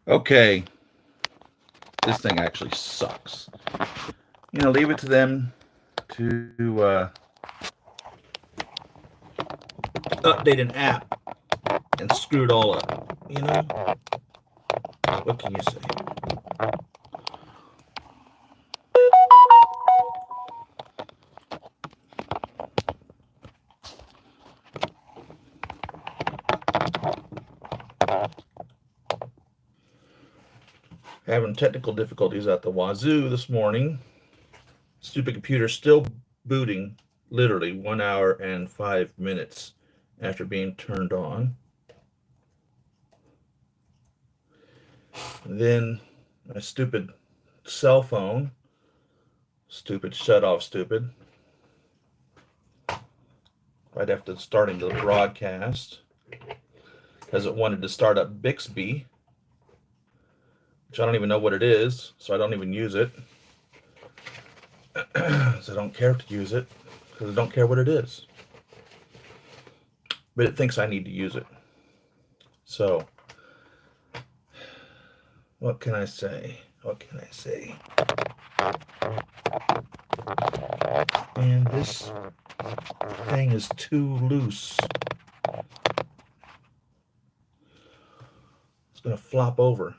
Okay, this thing actually sucks. Leave it to them to update an app and screw it all up. What can you say? Having technical difficulties at the wazoo this morning. Stupid computer still booting literally 1 hour and 5 minutes after being turned on. And then my stupid cell phone, stupid shut off, stupid, right after starting the broadcast, because it wanted to start up Bixby, which I don't even know what it is, so I don't even use it. So I don't care to use it, because I don't care what it is. But it thinks I need to use it. So, what can I say? What can I say? And this thing is too loose. It's going to flop over.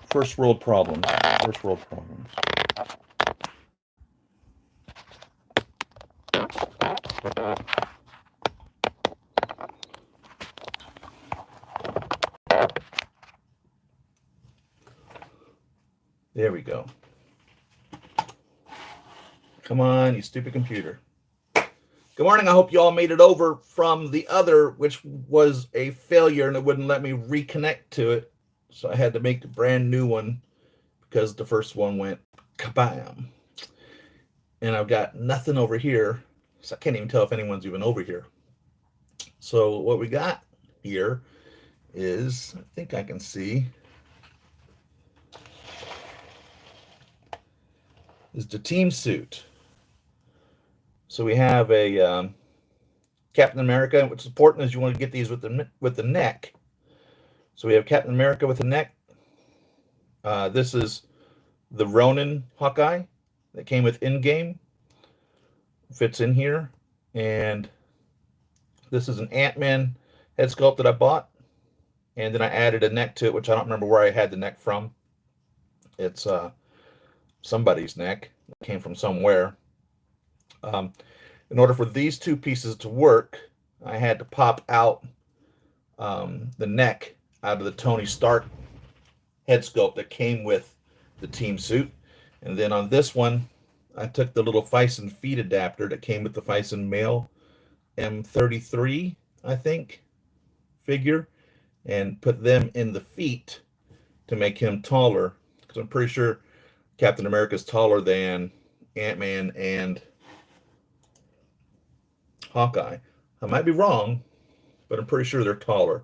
First world problems. First world problems. There we go. Come on, you stupid computer. Good morning. I hope you all made it over from the other, which was a failure, and it wouldn't let me reconnect to it. So I had to make a brand new one because the first one went kabam. And I've got nothing over here, so I can't even tell if anyone's even over here. So what we got here is, I think I can see, is the team suit. So we have a Captain America, which is important as you want to get these with the neck. So we have Captain America with the neck. This is the Ronin Hawkeye that came with in-game. Fits in here. And this is an Ant-Man head sculpt that I bought. And then I added a neck to it, which I don't remember where I had the neck from. It's somebody's neck. It came from somewhere. In order for these two pieces to work, I had to pop out the neck out of the Tony Stark head sculpt that came with the team suit. And then on this one, I took the little Fison feet adapter that came with the Fison male M33, I think, figure, and put them in the feet to make him taller. Because I'm pretty sure Captain America's taller than Ant-Man and Hawkeye. I might be wrong, but I'm pretty sure they're taller.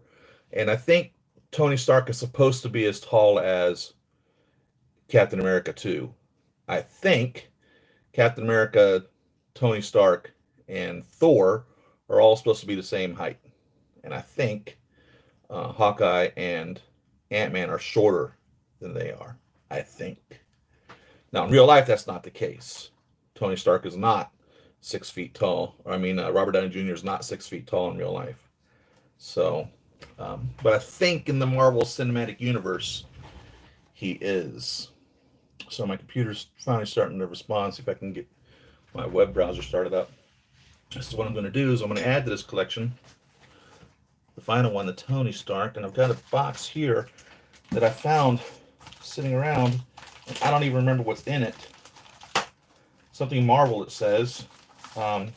And I think Tony Stark is supposed to be as tall as Captain America too. I think Captain America, Tony Stark, and Thor are all supposed to be the same height. And I think Hawkeye and Ant-Man are shorter than they are. I think. Now, in real life, that's not the case. Tony Stark is not 6 feet tall. Robert Downey Jr. is not 6 feet tall in real life. So, but I think in the Marvel Cinematic Universe, he is. So my computer's finally starting to respond. See if I can get my web browser started up. So what I'm going to do is I'm going to add to this collection the final one, the Tony Stark, and I've got a box here that I found sitting around, and I don't even remember what's in it. Something Marvel, it says. I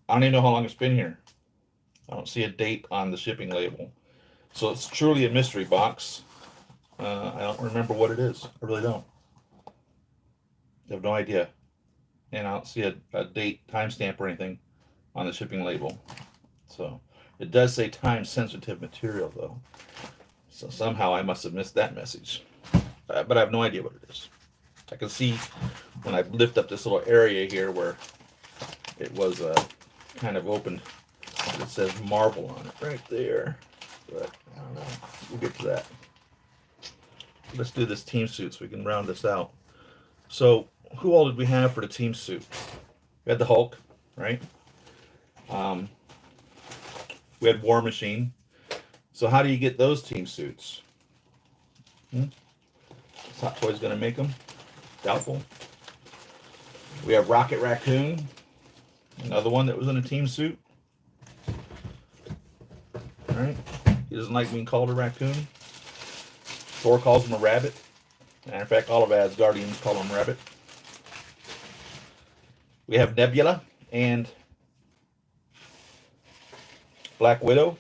don't even know how long it's been here. I don't see a date on the shipping label. So it's truly a mystery box. I don't remember what it is. I really don't. I have no idea. And I don't see a date, timestamp, or anything on the shipping label. So It does say time-sensitive material, though. So somehow I must have missed that message. But I have no idea what it is. I can see when I lift up this little area here where it was kind of open. It says marble on it right there. But I don't know. We'll get to that. Let's do this team suit so we can round this out. So who all did we have for the team suit? We had the Hulk, right? We had War Machine. So how do you get those team suits? Is Hot Toys going to make them? Doubtful. We have Rocket Raccoon, another one that was in a team suit. All right. He doesn't like being called a raccoon. Thor calls him a rabbit. Matter of fact, all of Asgardians call him rabbit. We have Nebula and Black Widow.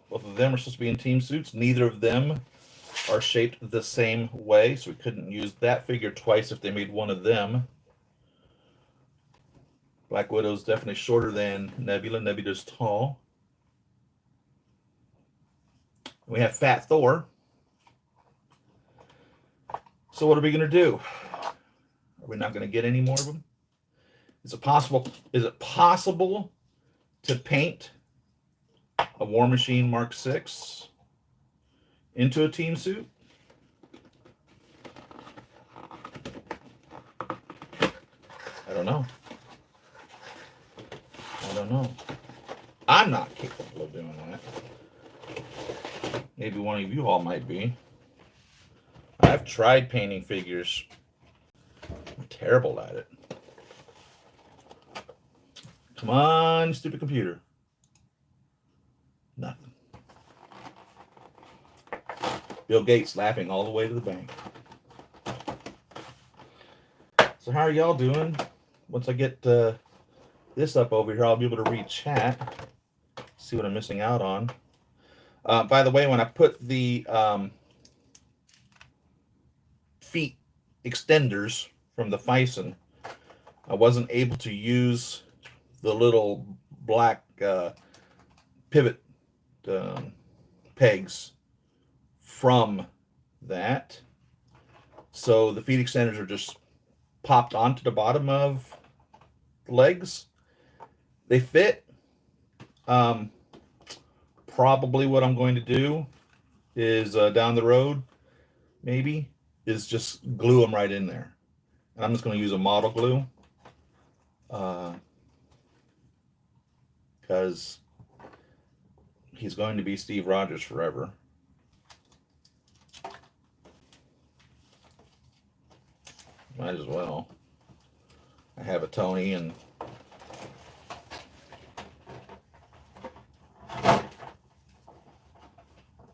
Both of them are supposed to be in team suits. Neither of them are shaped the same way, so we couldn't use that figure twice if they made one of them. Black Widow's definitely shorter than Nebula. Nebula's tall. We have Fat Thor. So what are we going to do? Are we not going to get any more of them? Is it possible to paint a War Machine Mark VI into a team suit? I don't know. I'm not capable of doing that. Maybe one of you all might be. I've tried painting figures. I'm terrible at it. Come on, stupid computer. Nothing. Bill Gates laughing all the way to the bank. So how are y'all doing? Once I get this up over here, I'll be able to read chat. See what I'm missing out on. By the way, when I put the feet extenders from the Fison, I wasn't able to use the little black pivot pegs from that. So the feet extenders are just popped onto the bottom of the legs. They fit. Probably what I'm going to do is down the road, maybe, is just glue them right in there. And I'm just going to use a model glue. Because he's going to be Steve Rogers forever. Might as well. I have a Tony and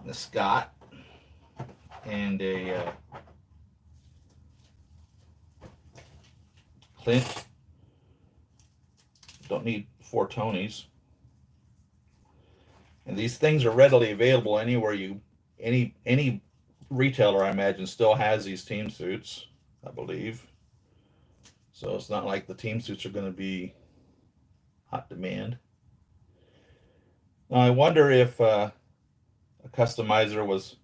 a Scott and a Clint. Don't need 4 Tonys. And these things are readily available anywhere any retailer, I imagine, still has these team suits, I believe. So it's not like the team suits are going to be hot demand. Now I wonder if a customizer was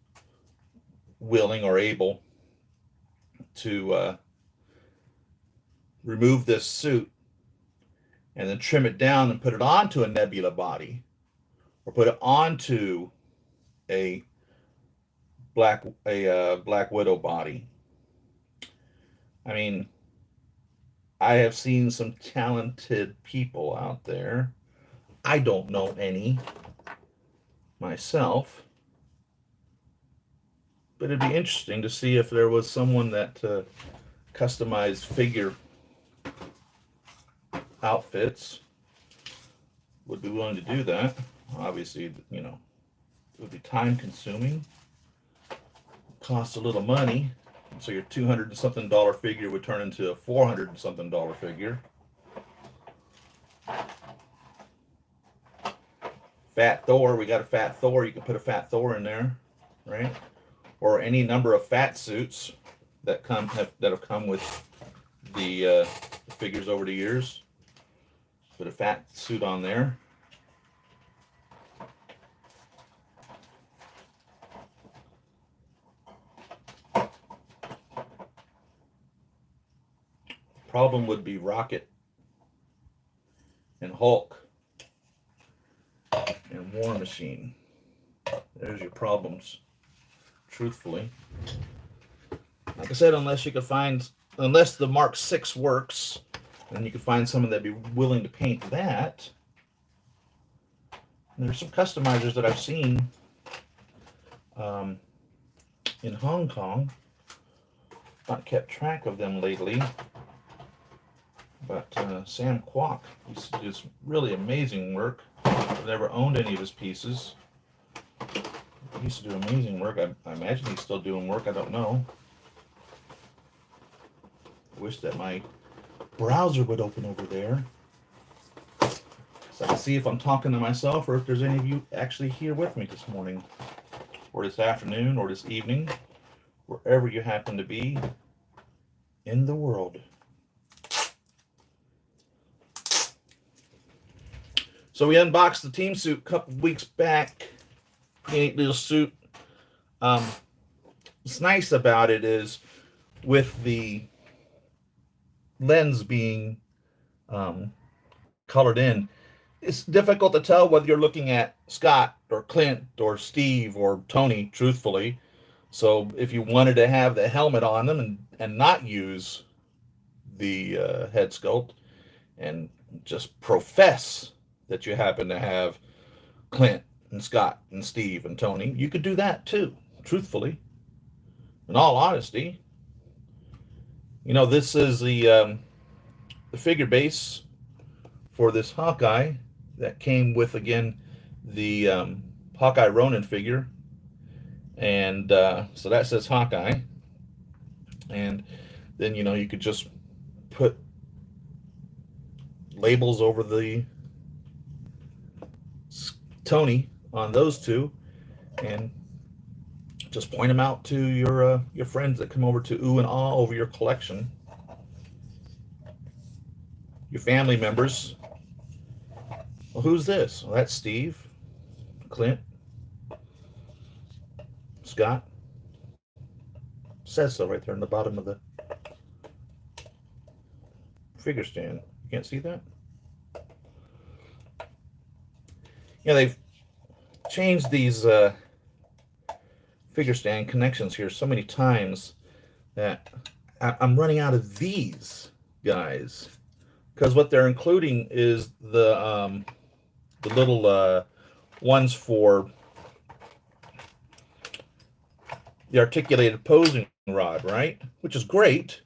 willing or able to remove this suit and then trim it down and put it onto a Nebula body, or put it onto a Black Widow body. I mean, I have seen some talented people out there. I don't know any myself, but it'd be interesting to see if there was someone that customized figure outfits would be willing to do that. Obviously, you know, it would be time consuming, cost a little money, so your $200 and something figure would turn into a $400 and something figure. Fat Thor, we got a Fat Thor. You can put a Fat Thor in there, right? Or any number of fat suits that have come with the figures over the years. Put a fat suit on there. Problem would be Rocket and Hulk and War Machine. There's your problems, truthfully. Like I said, unless the Mark 6 works, then you can find someone that'd be willing to paint that. And there's some customizers that I've seen in Hong Kong. Not kept track of them lately, but Sam Kwok used to do some really amazing work. I've never owned any of his pieces. He used to do amazing work. I imagine he's still doing work. I don't know. I wish that my browser would open over there so I can see if I'm talking to myself or if there's any of you actually here with me this morning or this afternoon or this evening, wherever you happen to be in the world. So we unboxed the team suit a couple weeks back. Pretty neat little suit. What's nice about it is with the lens being colored in, it's difficult to tell whether you're looking at Scott or Clint or Steve or Tony, truthfully. So if you wanted to have the helmet on them and not use the head sculpt and just profess that you happen to have Clint and Scott and Steve and Tony, you could do that too, truthfully. In all honesty, you know, this is the figure base for this Hawkeye that came with, again, the Hawkeye Ronin figure. And so that says Hawkeye. And then, you know, you could just put labels over the Tony on those two and just point them out to your friends that come over to ooh and ah over your collection. Your family members. Well, who's this? Well, that's Steve, Clint, Scott. Says so right there in the bottom of the figure stand. You can't see that? Yeah, they've changed these figure stand connections here so many times that I'm running out of these guys, because what they're including is the little ones for the articulated posing rod, right? Which is great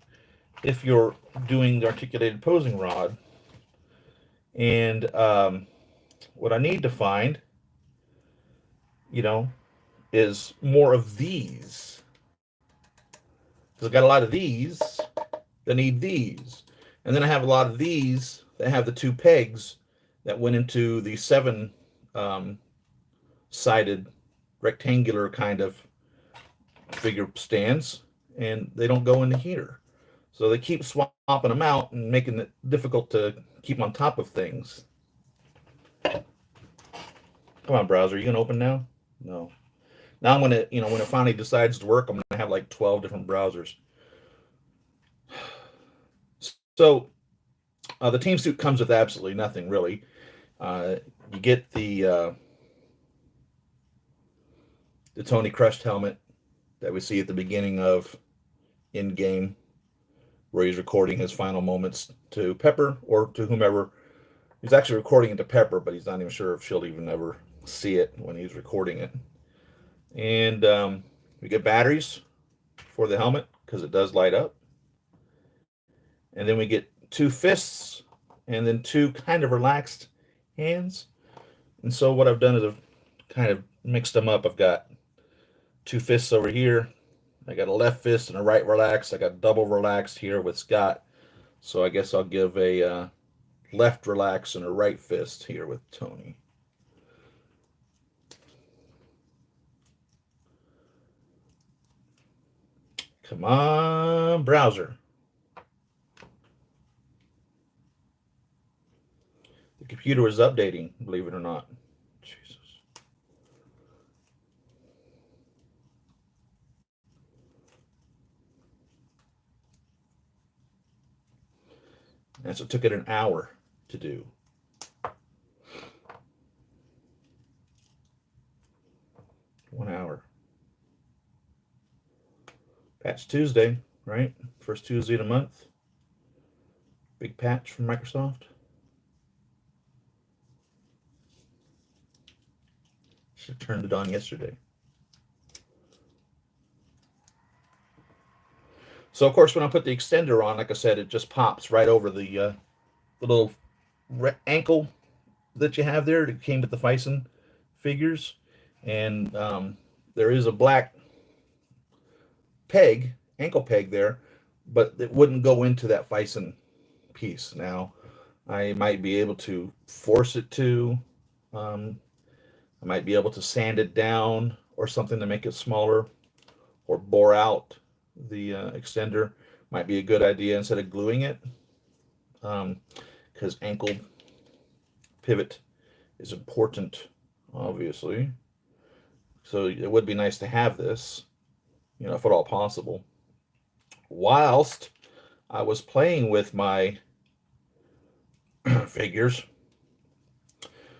if you're doing the articulated posing rod. And what I need to find, you know, is more of these. Because I've got a lot of these that need these. And then I have a lot of these that have the two pegs that went into the 7-sided rectangular kind of figure stands, and they don't go into here. So they keep swapping them out and making it difficult to keep on top of things. Come on, browser, are you gonna open now? No. Now I'm gonna, you know, when it finally decides to work, I'm gonna have like 12 different browsers. So the team suit comes with absolutely nothing, really. You get the Tony crushed helmet that we see at the beginning of in-game, where he's recording his final moments to Pepper or to whomever. He's actually recording it to Pepper, but he's not even sure if she'll even ever see it when he's recording it. And we get batteries for the helmet because it does light up. And then we get 2 fists and then 2 kind of relaxed hands. And so what I've done is I've kind of mixed them up. I've got 2 fists over here. I got a left fist and a right relaxed. I got double relaxed here with Scott. So I guess I'll give a left relax and a right fist here with Tony. Come on, browser. The computer is updating, believe it or not. Jesus. And so it took it an hour to do. 1 hour. Patch Tuesday, right? First Tuesday of the month. Big patch from Microsoft. Should have turned it on yesterday. So of course, when I put the extender on, like I said, it just pops right over the little ankle that you have there. That came with the Fison figures, and there is a black peg, ankle peg there, but it wouldn't go into that Fison piece. Now, I might be able to force it to. Um, I might be able to sand it down or something to make it smaller, or bore out the extender. Might be a good idea instead of gluing it, because ankle pivot is important, obviously. So it would be nice to have this, if at all possible. Whilst I was playing with my figures,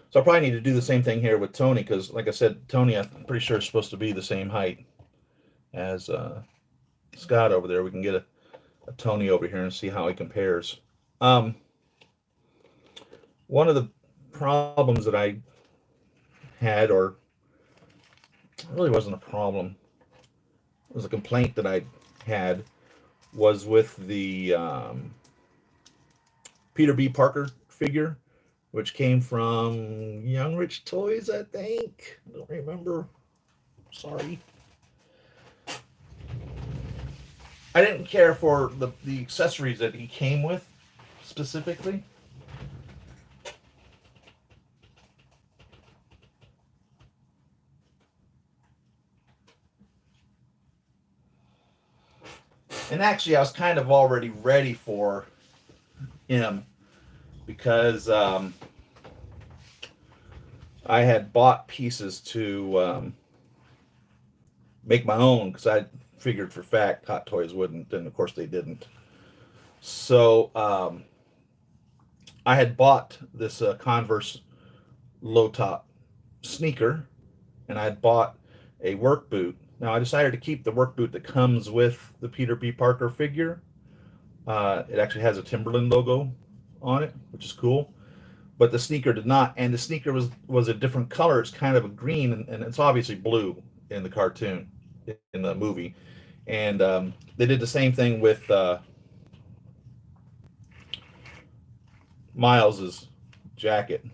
so I probably need to do the same thing here with Tony, because, like I said, Tony, I'm pretty sure is supposed to be the same height as Scott over there. We can get a Tony over here and see how he compares. One of the problems that I had, or it really wasn't a problem, it was a complaint that I had, was with the Peter B. Parker figure, which came from Young Rich Toys, I think. I don't remember. Sorry. I didn't care for the accessories that he came with specifically. And actually, I was kind of already ready for him, because I had bought pieces to make my own, because I figured for fact Hot Toys wouldn't, and of course they didn't. So I had bought this Converse low top sneaker, and I had bought a work boot. Now I decided to keep the work boot that comes with the Peter B. Parker figure. It actually has a Timberland logo on it, which is cool. But the sneaker did not, and the sneaker was a different color. It's kind of a green, and it's obviously blue in the cartoon, in the movie. And they did the same thing with Miles's jacket.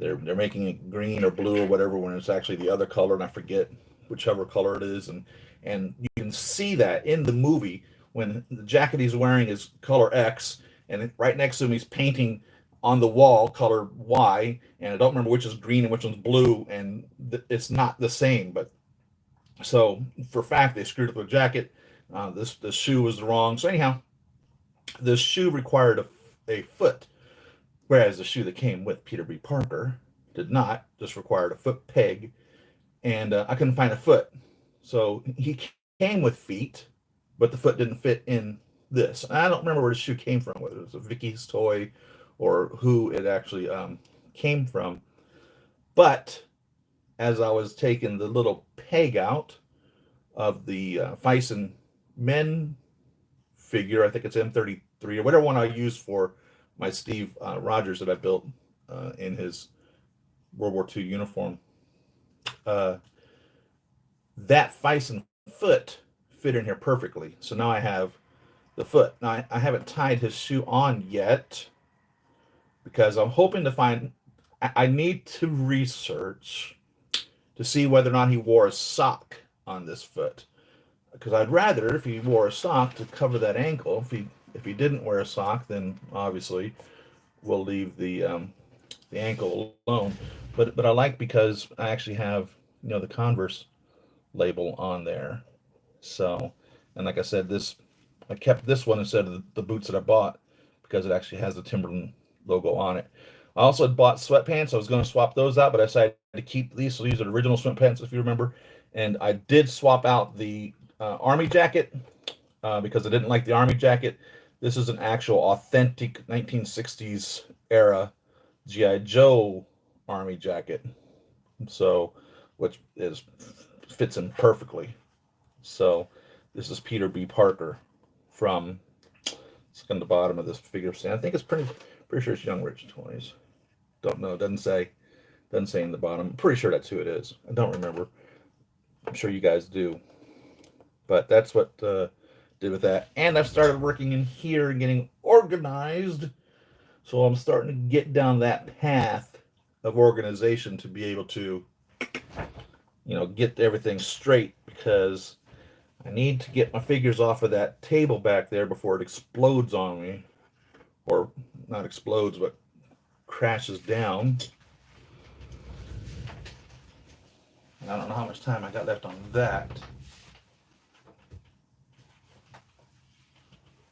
They're making it green or blue or whatever when it's actually the other color, and I forget whichever color it is. And you can see that in the movie when the jacket he's wearing is color X, and right next to him he's painting on the wall color Y, and I don't remember which is green and which one's blue, and it's not the same. But so for fact they screwed up the jacket. The shoe was wrong. So anyhow, the shoe required a foot, whereas the shoe that came with Peter B. Parker did not, just required a foot peg, and I couldn't find a foot. So he came with feet, but the foot didn't fit in this. And I don't remember where the shoe came from, whether it was a Vicky's toy or who it actually came from. But as I was taking the little peg out of the Fison men figure, I think it's M33 or whatever one I used for my Steve Rogers that I built in his World War II uniform, that Fison foot fit in here perfectly. So now I have the foot. Now I haven't tied his shoe on yet, because I'm hoping to find, I need to research to see whether or not he wore a sock on this foot, because I'd rather if he wore a sock to cover that ankle. If he didn't wear a sock, then obviously we'll leave the ankle alone. But I like, because I actually have the Converse label on there. So, and like I said, I kept this one instead of the boots that I bought, because it actually has the Timberland logo on it. I also had bought sweatpants. I was going to swap those out, but I decided to keep these. So these are the original sweatpants, if you remember. And I did swap out the army jacket, because I didn't like the army jacket. This is an actual authentic 1960s era G.I. Joe army jacket. So, which is fits him perfectly. So, this is Peter B. Parker from. It's on the bottom of this figure stand. I think it's pretty sure it's Young Rich Toys. Don't know. Doesn't say. Doesn't say in the bottom. I'm pretty sure that's who it is. I don't remember. I'm sure you guys do. But that's what did with that. And I've started working in here and getting organized. So I'm starting to get down that path of organization to be able to, get everything straight, because I need to get my figures off of that table back there before it explodes on me. Or not explodes, but crashes down. And I don't know how much time I got left on that.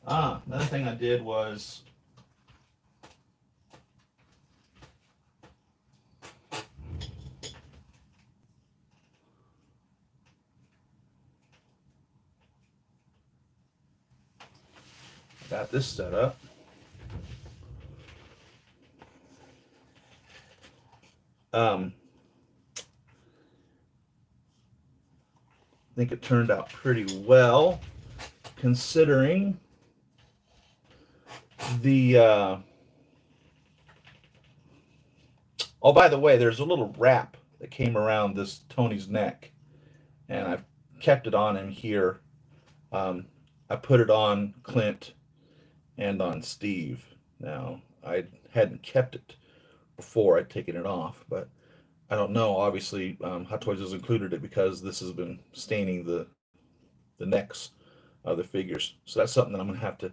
Another thing I did was got this set up. I think it turned out pretty well, considering the oh, by the way, there's a little wrap that came around this Tony's neck, and I've kept it on him here. I put it on Clint and on Steve. Now, I hadn't kept it before I'd taken it off, but I don't know. Obviously, Hot Toys has included it because this has been staining the necks of the figures. So that's something that I'm going to have to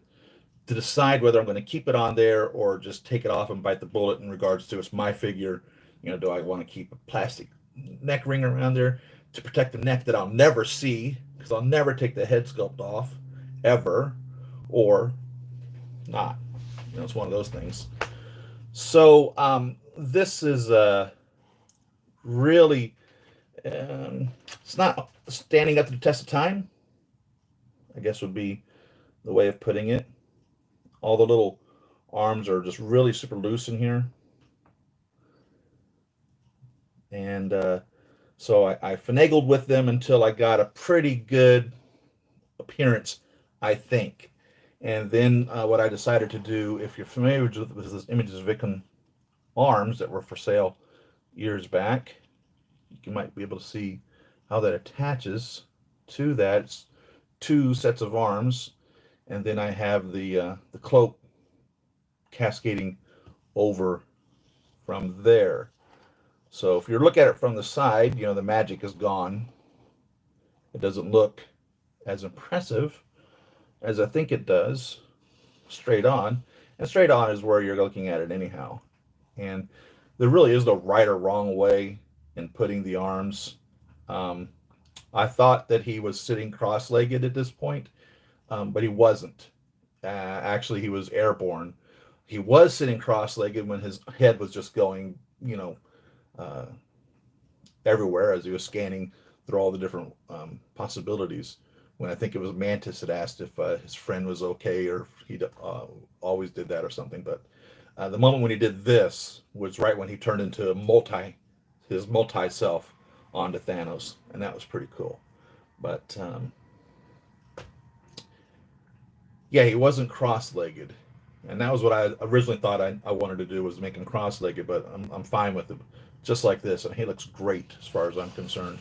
decide whether I'm going to keep it on there or just take it off and bite the bullet in regards to it's my figure. Do I want to keep a plastic neck ring around there to protect the neck that I'll never see, because I'll never take the head sculpt off ever, or not? It's one of those things. So this is really, it's not standing up to the test of time, I guess would be the way of putting it. All the little arms are just really super loose in here. And so I finagled with them until I got a pretty good appearance, I think. And then what I decided to do, if you're familiar with this Images Vicon arms that were for sale years back, you might be able to see how that attaches to that. It's two sets of arms, and then I have the cloak cascading over from there. So if you look at it from the side, the magic is gone. It doesn't look as impressive as I think it does straight on. And straight on is where you're looking at it anyhow. And there really is no right or wrong way in putting the arms. I thought that he was sitting cross-legged at this point, but he wasn't. Actually, he was airborne. He was sitting cross-legged when his head was just going, everywhere as he was scanning through all the different possibilities. When I think it was Mantis that asked if his friend was okay, or if he always did that or something. But the moment when he did this was right when he turned into his multi-self onto Thanos, and that was pretty cool. But yeah, he wasn't cross-legged, and that was what I originally thought I wanted to do, was make him cross-legged. But I'm fine with it, just like this, and he looks great as far as I'm concerned.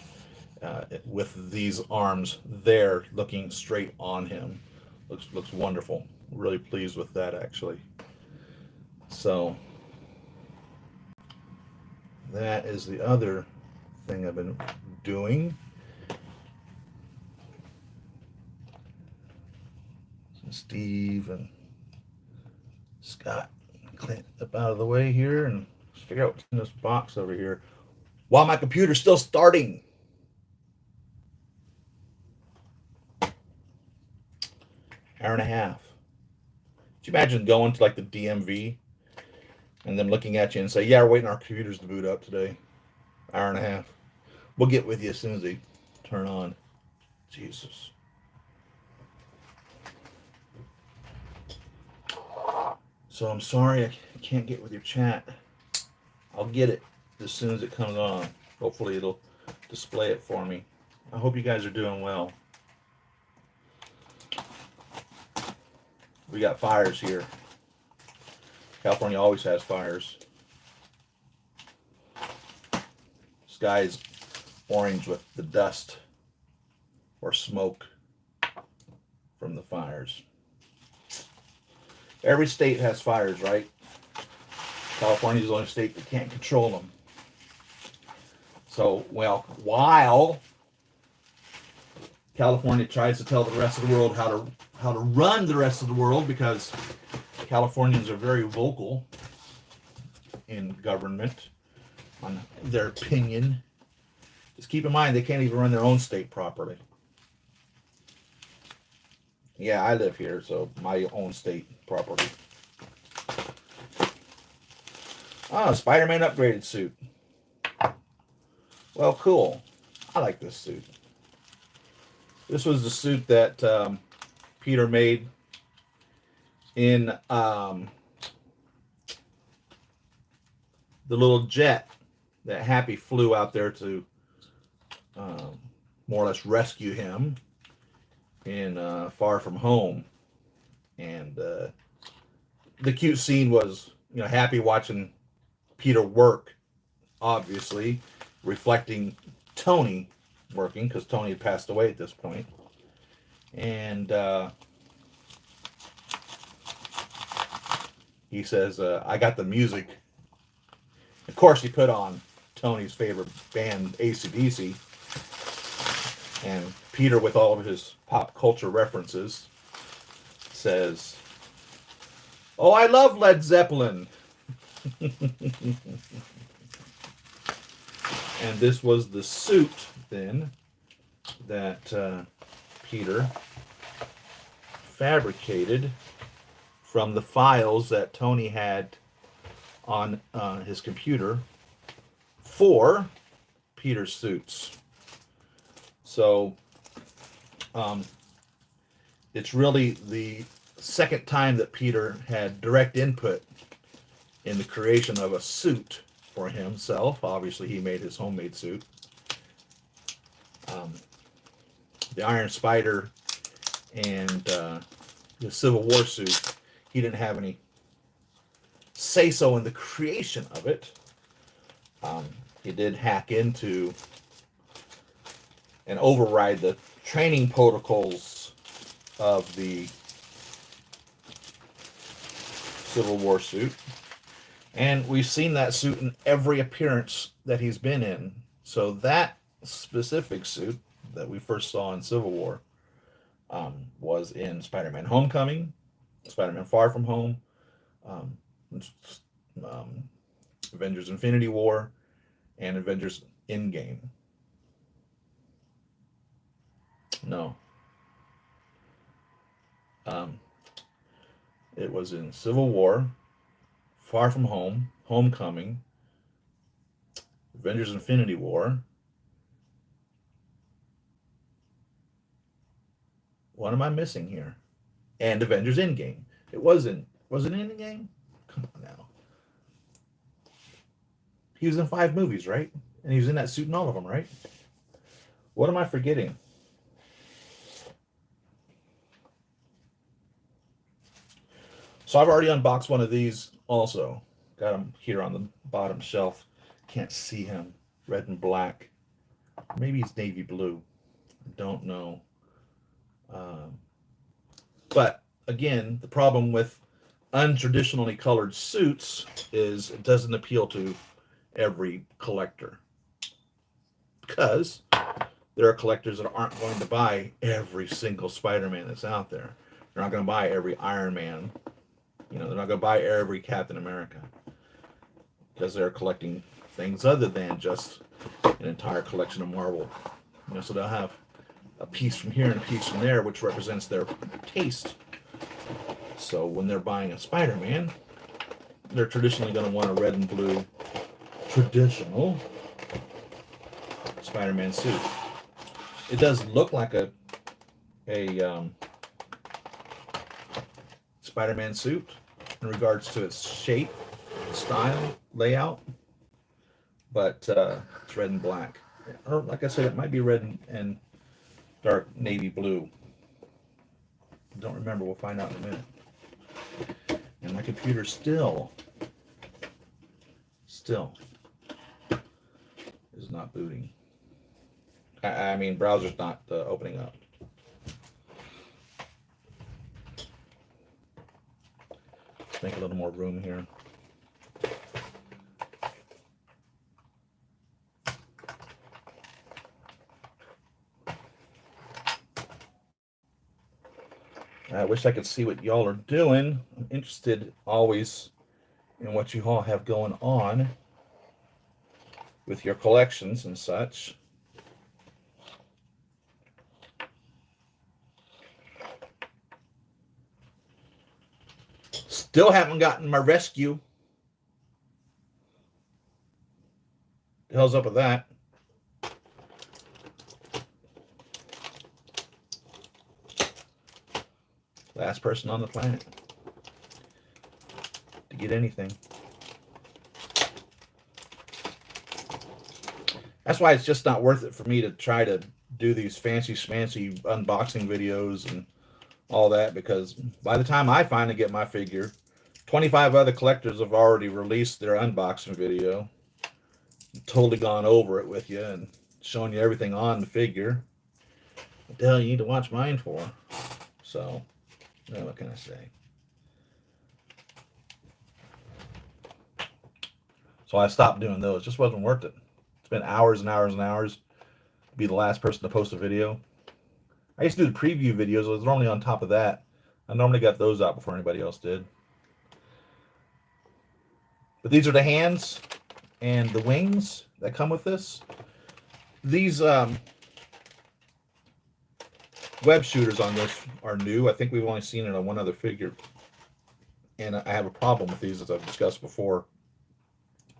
With these arms there looking straight on him, looks wonderful. Really pleased with that, actually. So that is the other thing I've been doing. So Steve and Scott, clean up out of the way here and figure out what's in this box over here while my computer's still starting. Hour and a half. Could you imagine going to like the DMV and them looking at you and say, "Yeah, we're waiting our computers to boot up today." Hour and a half. We'll get with you as soon as they turn on. Jesus. So I'm sorry I can't get with your chat. I'll get it as soon as it comes on. Hopefully it'll display it for me. I hope you guys are doing well. We got fires here. California always has fires. Sky is orange with the dust or smoke from the fires. Every state has fires, right? California is the only state that can't control them. So, well, while California tries to tell the rest of the world how to run the rest of the world, because Californians are very vocal in government on their opinion. Just keep in mind they can't even run their own state properly. Yeah, I live here, so my own state property. Oh, Spider-Man upgraded suit. Well, cool. I like this suit. This was the suit that Peter made in the little jet that Happy flew out there to more or less rescue him in Far From Home. And the cute scene was, Happy watching Peter work, obviously, reflecting Tony working, because Tony had passed away at this point. And he says, I got the music. Of course, he put on Tony's favorite band, AC/DC. And Peter, with all of his pop culture references, says, oh, I love Led Zeppelin. And this was the suit, then, that Peter fabricated from the files that Tony had on his computer for Peter's suits. So it's really the second time that Peter had direct input in the creation of a suit for himself. Obviously, he made his homemade suit. The Iron Spider and the Civil War suit, he didn't have any say-so in the creation of it. He did hack into and override the training protocols of the Civil War suit. And we've seen that suit in every appearance that he's been in. So that specific suit that we first saw in Civil War was in Spider-Man Homecoming, Spider-Man Far From Home, Avengers Infinity War, and Avengers Endgame. No. It was in Civil War, Far From Home, Homecoming, Avengers Infinity War. What am I missing here? And Avengers Endgame. Was it Endgame? Come on now. He was in 5 movies, right? And he was in that suit in all of them, right? What am I forgetting? So I've already unboxed one of these also. Got him here on the bottom shelf. Can't see him. Red and black. Maybe he's navy blue. I don't know. But again, the problem with untraditionally colored suits is it doesn't appeal to every collector. Because there are collectors that aren't going to buy every single Spider-Man that's out there. They're not going to buy every Iron Man. They're not going to buy every Captain America. Because they're collecting things other than just an entire collection of Marvel. So they'll have a piece from here and a piece from there, which represents their taste. So when they're buying a Spider-Man, they're traditionally going to want a red and blue traditional Spider-Man suit. It does look like a Spider-Man suit, in regards to its shape, style, layout, but it's red and black. Or like I said, it might be red and dark navy blue. Don't remember. We'll find out in a minute. And my computer still is not booting. I mean, browser's not opening up. Let's make a little more room here. I wish I could see what y'all are doing. I'm interested always in what you all have going on with your collections and such. Still haven't gotten my rescue. The hell's up with that? Last person on the planet to get anything. That's why it's just not worth it for me to try to do these fancy schmancy unboxing videos and all that, because by the time I finally get my figure, 25 other collectors have already released their unboxing video, totally gone over it with you and showing you everything on the figure. What the hell you need to watch mine for? So, what can I say? So I stopped doing those. Just wasn't worth it. It's been hours and hours and hours to be the last person to post a video. I used to do the preview videos. I was normally on top of that. I normally got those out before anybody else did. But these are the hands and the wings that come with this. These web shooters on this are new. I think we've only seen it on one other figure. And I have a problem with these, as I've discussed before.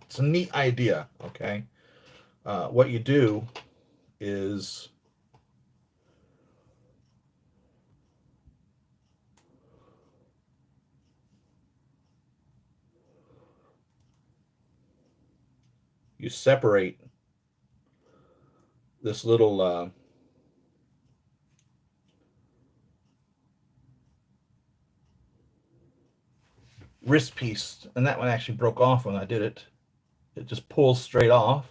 It's a neat idea, okay? What you do is you separate this little wrist piece, and that one actually broke off when I did it. It just pulls straight off,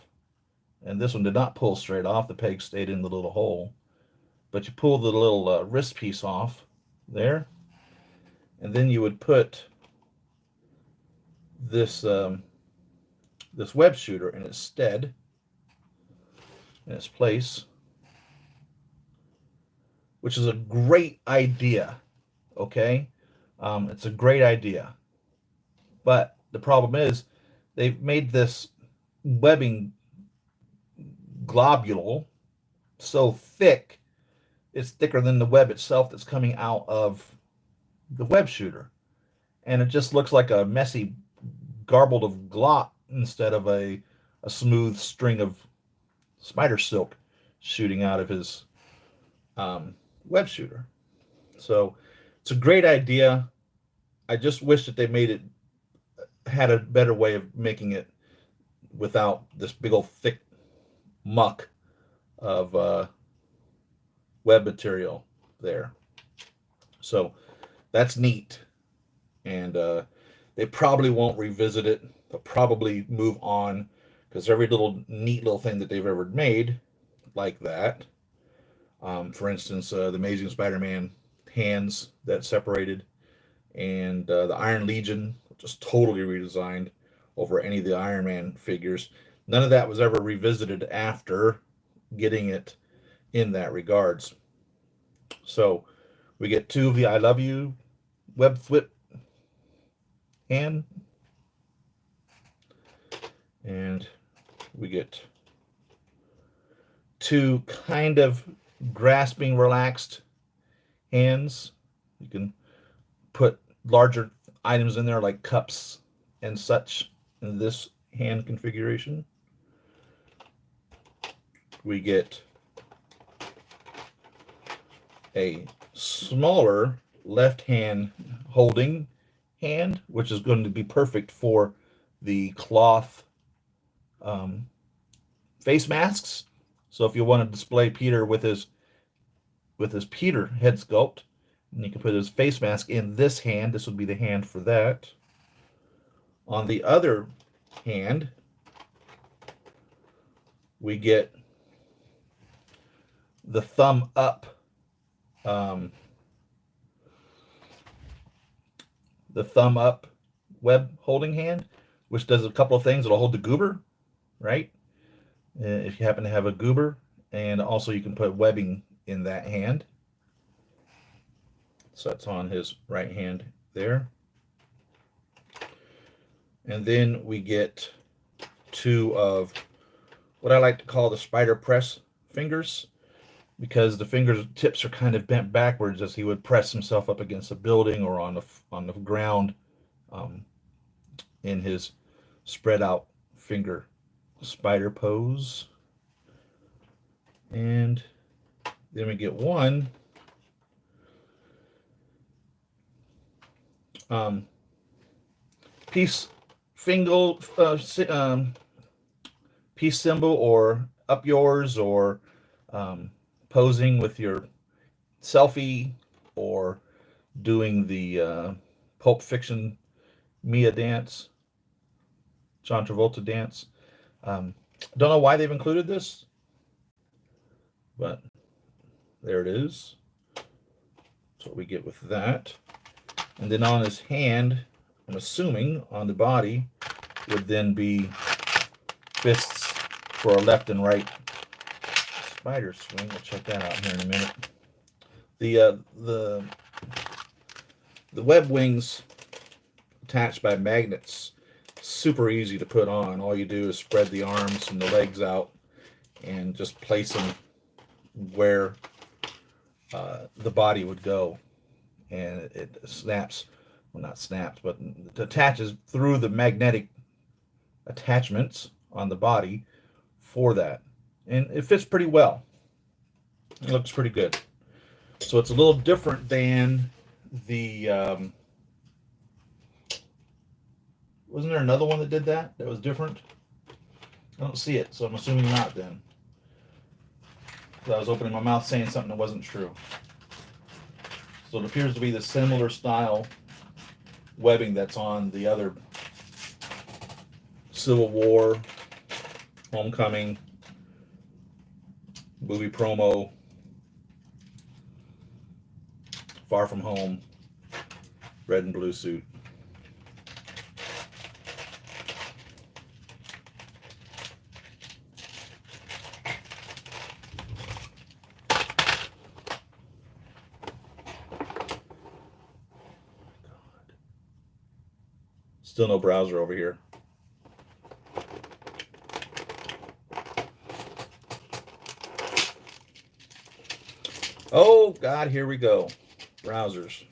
and this one did not pull straight off. The peg stayed in the little hole, but you pull the little wrist piece off there, and then you would put this this web shooter in its stead, in its place, which is a great idea, okay? It's a great idea. But the problem is they've made this webbing globule so thick, it's thicker than the web itself that's coming out of the web shooter. And it just looks like a messy garbled of glop instead of a smooth string of spider silk shooting out of his web shooter. So it's a great idea. I just wish that they made it, had a better way of making it without this big old thick muck of web material there. So that's neat. And they probably won't revisit it. They'll probably move on, because every little neat little thing that they've ever made like that, for instance, the Amazing Spider-Man hands that separated, and the Iron Legion, just totally redesigned over any of the Iron Man figures. None of that was ever revisited after getting it in that regards. So we get two of the I Love You web flip hand, and we get two kind of grasping, relaxed hands. You can put larger items in there like cups and such in this hand configuration. We get a smaller left hand holding hand, which is going to be perfect for the cloth um, face masks. So if you want to display Peter with his Peter head sculpt, and you can put his face mask in this hand. This would be the hand for that. On the other hand, we get the thumb up, um, the thumb up web holding hand, which does a couple of things. It'll hold the goober, right? If you happen to have a goober, and also you can put webbing in that hand. So that's on his right hand there. And then we get two of what I like to call the spider press fingers, because the fingertips are kind of bent backwards as he would press himself up against a building or on the ground, um, in his spread out finger spider pose. And then we get one peace fingal peace symbol, or up yours, or posing with your selfie, or doing the Pulp Fiction Mia dance, John Travolta dance. Don't know why they've included this, but there it is. That's what we get with that. And then on his hand, I'm assuming on the body, would then be fists for a left and right spider swing. We'll check that out here in a minute. The web wings attached by magnets, super easy to put on. All you do is spread the arms and the legs out and just place them where the body would go, and it snaps. Well, not snaps, but it attaches through the magnetic attachments on the body for that, and it fits pretty well. It looks pretty good. So it's a little different than the wasn't there another one that did that was different? I don't see it, so I'm assuming not then. I was opening my mouth saying something that wasn't true. So it appears to be the similar style webbing that's on the other Civil War, Homecoming, movie promo, Far From Home, red and blue suit. Still no browser over here. Oh God, here we go. Browsers.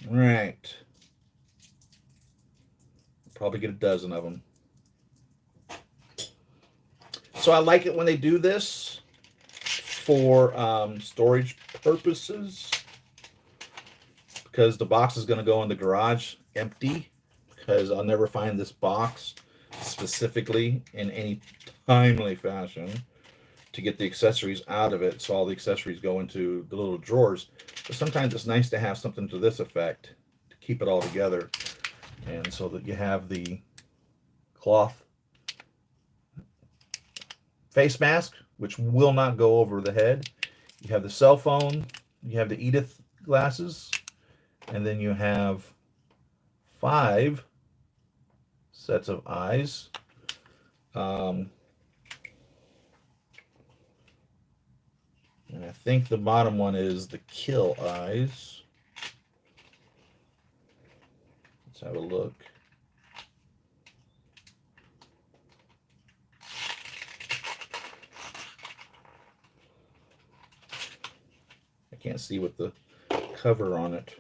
Right. Probably get a dozen of them. So I like it when they do this for storage purposes, because the box is going to go in the garage empty, because I'll never find this box specifically in any timely fashion to get the accessories out of it. So all the accessories go into the little drawers. But sometimes it's nice to have something to this effect to keep it all together, and so that you have the cloth face mask, which will not go over the head. You have the cell phone, you have the Edith glasses, and then you have 5 sets of eyes. And I think the bottom one is the kill eyes. Let's have a look. I can't see with the cover on it.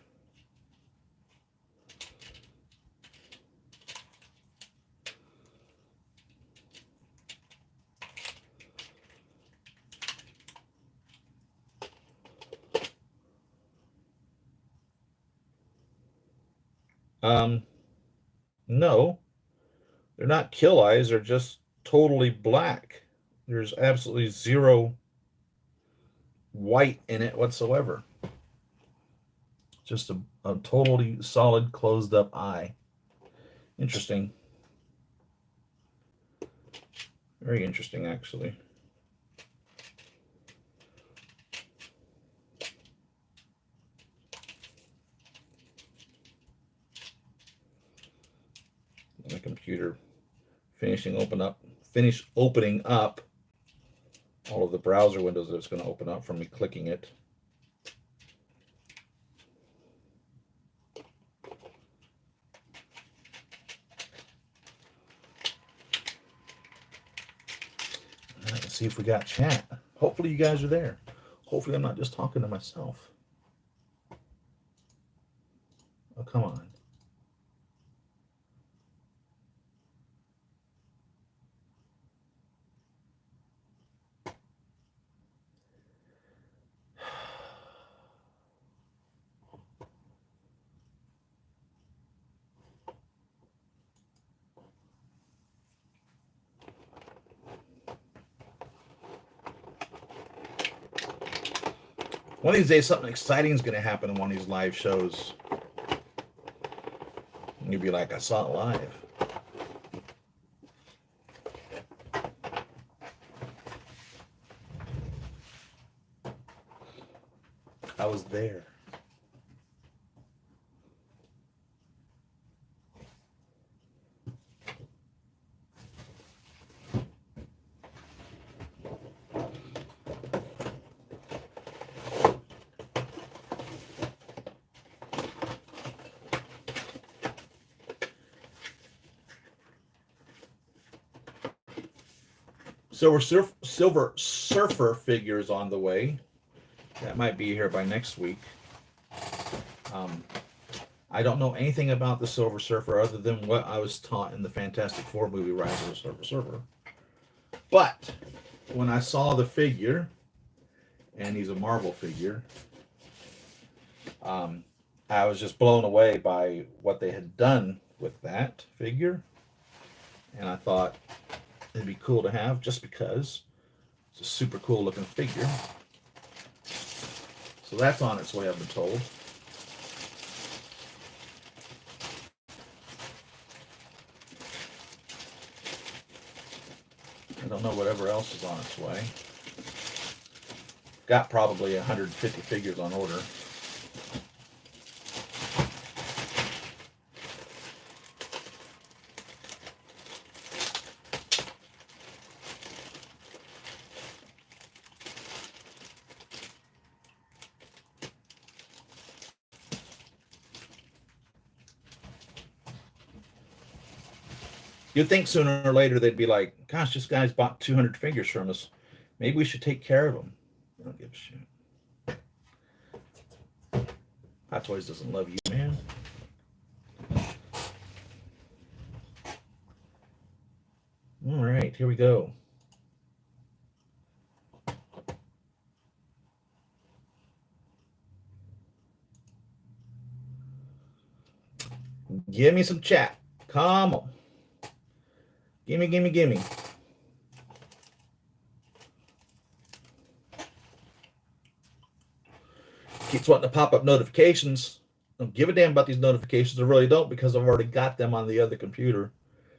No, they're not kill eyes. They're just totally black. There's absolutely zero white in it whatsoever. Just a totally solid closed up eye. Interesting. Very interesting, actually. My computer finish opening up all of the browser windows that it's going to open up from me clicking it. Let's see if we got chat. Hopefully you guys are there. Hopefully I'm not just talking to myself. Oh, come on. One of these days, something exciting is going to happen in one of these live shows. And you'll be like, I saw it live. I was there. Silver Surfer figures on the way. That might be here by next week. I don't know anything about the Silver Surfer other than what I was taught in the Fantastic Four movie Rise of the Silver Surfer. But when I saw the figure, and he's a Marvel figure, I was just blown away by what they had done with that figure. And I thought it'd be cool to have just because it's a super cool looking figure. So that's on its way, I've been told. I don't know whatever else is on its way. Got probably 150 figures on order. You'd think sooner or later they'd be like, gosh, this guy's bought 200 figures from us. Maybe we should take care of him. I don't give a shit. Hot Toys doesn't love you, man. All right, here we go. Give me some chat. Come on. Gimme, gimme, gimme. Keeps wanting to pop up notifications. I don't give a damn about these notifications. I really don't, because I've already got them on the other computer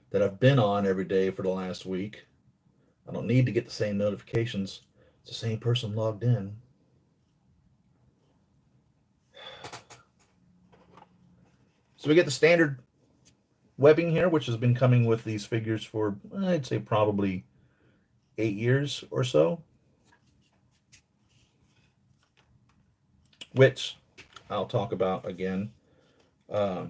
that I've been on every day for the last week. I don't need to get the same notifications. It's the same person logged in. So we get the standard webbing here, which has been coming with these figures for, I'd say, probably 8 years or so. Which I'll talk about again. The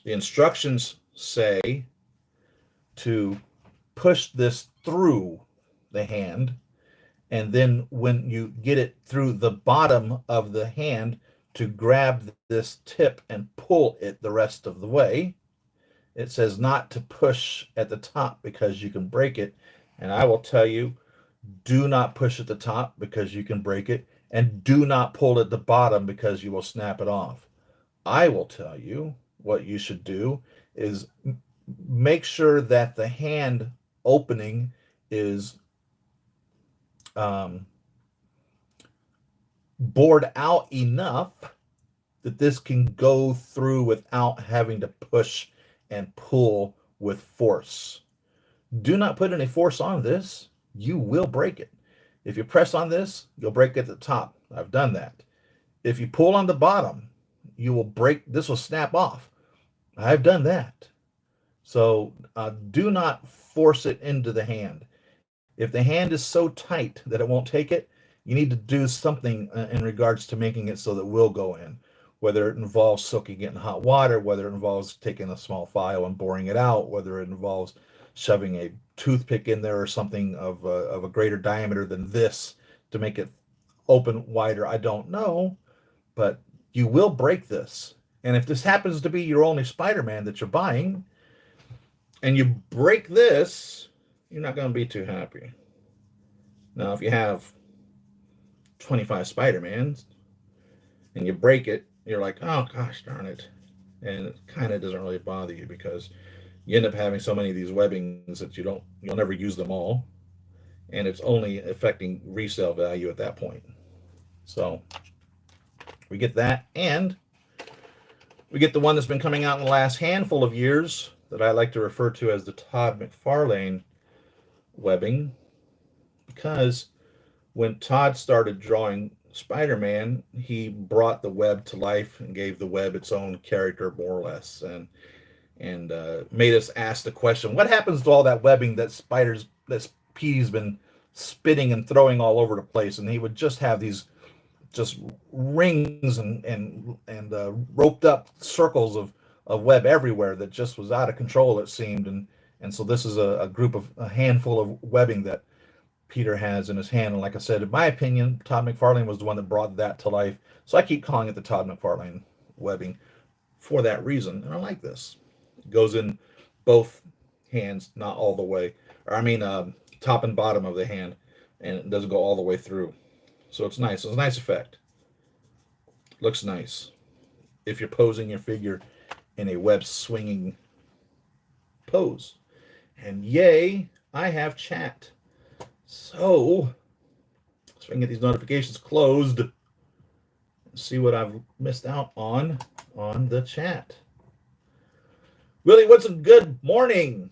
instructions say to push this through the hand, and then when you get it through the bottom of the hand, to grab this tip and pull it the rest of the way. It says not to push at the top because you can break it. And I will tell you, do not push at the top because you can break it. And do not pull at the bottom because you will snap it off. I will tell you what you should do is make sure that the hand opening is um, bored out enough that this can go through without having to push and pull with force. Do not put any force on this. You will break it. If you press on this, you'll break it at the top. I've done that. If you pull on the bottom, you will break, this will snap off. I've done that. So do not force it into the hand. If the hand is so tight that it won't take it, you need to do something in regards to making it so that it will go in. Whether it involves soaking it in hot water, whether it involves taking a small file and boring it out, whether it involves shoving a toothpick in there or something of a greater diameter than this to make it open wider, I don't know. But you will break this. And if this happens to be your only Spider-Man that you're buying, and you break this, you're not going to be too happy. Now, if you have 25 Spider-Mans and you break it, you're like, oh, gosh darn it. And it kind of doesn't really bother you because you end up having so many of these webbings that you'll never use them all. And it's only affecting resale value at that point. So we get that. And we get the one that's been coming out in the last handful of years that I like to refer to as the Todd McFarlane webbing, because when Todd started drawing Spider-Man, he brought the web to life and gave the web its own character, more or less, and made us ask the question: what happens to all that webbing that Petey's been spitting and throwing all over the place? And he would just have these just rings and roped up circles of web everywhere that just was out of control, it seemed. And so this is a handful of webbing that Peter has in his hand. And like I said, in my opinion, Todd McFarlane was the one that brought that to life. So I keep calling it the Todd McFarlane webbing for that reason. And I like this. It goes in both hands, not all the way. Or I mean, top and bottom of the hand. And it doesn't go all the way through. So it's nice. It's a nice effect. Looks nice. If you're posing your figure in a web swinging pose. And yay, I have chat. So I can get these notifications closed. See what I've missed out on the chat. Willie, what's a good morning?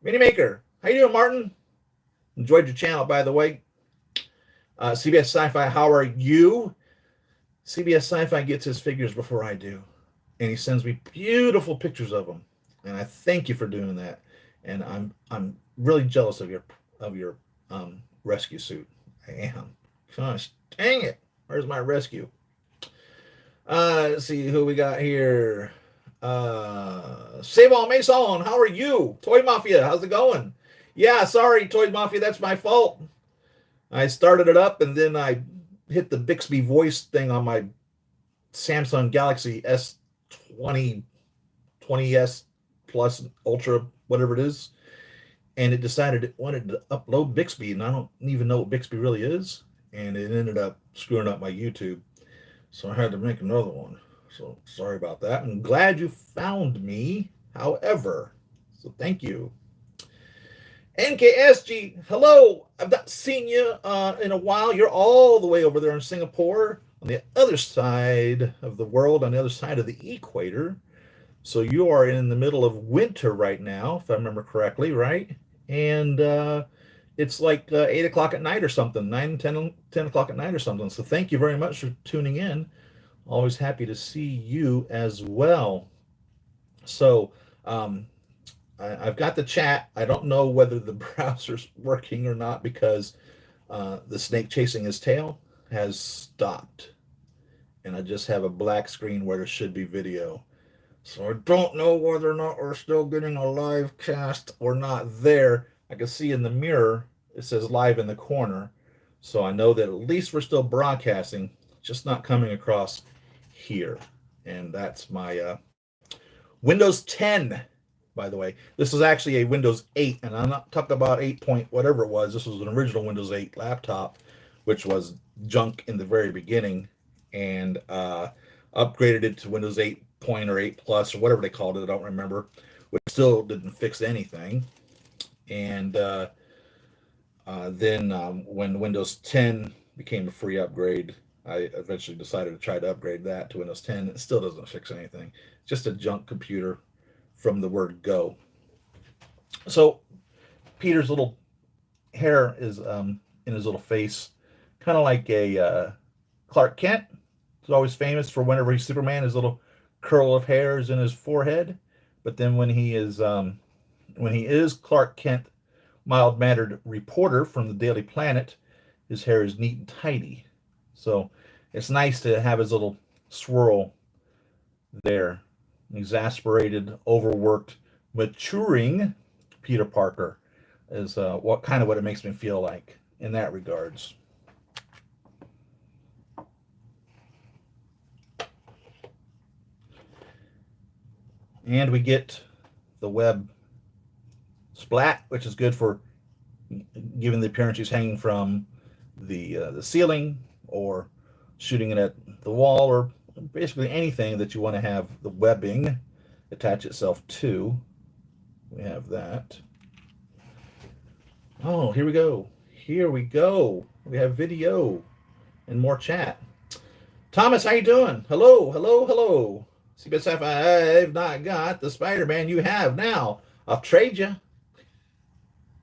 Mini Maker, how you doing, Martin? Enjoyed your channel, by the way. CBS Sci-Fi, how are you? CBS Sci-Fi gets his figures before I do, and he sends me beautiful pictures of them, and I thank you for doing that. And I'm really jealous of your rescue suit. I am. Gosh, dang it! Where's my rescue? Let's see who we got here. Save all Mason, how are you? Toy Mafia, how's it going? Yeah, sorry, Toy Mafia, that's my fault. I started it up and then I hit the Bixby voice thing on my Samsung Galaxy S20, 20S Plus Ultra, whatever it is. And it decided it wanted to upload Bixby, and I don't even know what Bixby really is. And it ended up screwing up my YouTube. So I had to make another one. So sorry about that. I'm glad you found me, however. So thank you. NKSG, hello. I've not seen you in a while. You're all the way over there in Singapore, on the other side of the world, on the other side of the equator. So you are in the middle of winter right now, if I remember correctly, right? And it's like 8 o'clock at night or something, 10 o'clock at night or something. So thank you very much for tuning in. Always happy to see you as well. So I've got the chat. I don't know whether the browser's working or not because the snake chasing his tail has stopped. And I just have a black screen where there should be video. So I don't know whether or not we're still getting a live cast or not there. I can see in the mirror, it says live in the corner. So I know that at least we're still broadcasting, just not coming across here. And that's my Windows 10, by the way. This is actually a Windows 8, and I'm not talking about 8 point whatever it was. This was an original Windows 8 laptop, which was junk in the very beginning. And upgraded it to Windows 8 point or 8 plus or whatever they called it. I don't remember, which still didn't fix anything. And then when Windows 10 became a free upgrade, I eventually decided to try to upgrade that to Windows 10. It still doesn't fix anything. It's just a junk computer from the word go. So Peter's little hair is in his little face, kind of like a Clark Kent. He's always famous for whenever he's Superman, his little curl of hair is in his forehead. But then when he is Clark Kent, mild mannered reporter from the Daily Planet, his hair is neat and tidy. So it's nice to have his little swirl there. Exasperated, overworked, maturing Peter Parker is what it makes me feel like in that regards. And we get the web splat, which is good for giving the appearance he's hanging from the ceiling or shooting it at the wall or basically anything that you want to have the webbing attach itself to. We have that. Oh, here we go. Here we go. We have video and more chat. Thomas, how you doing? Hello, hello, hello. CBSF, I've not got the Spider-Man you have now. I'll trade you.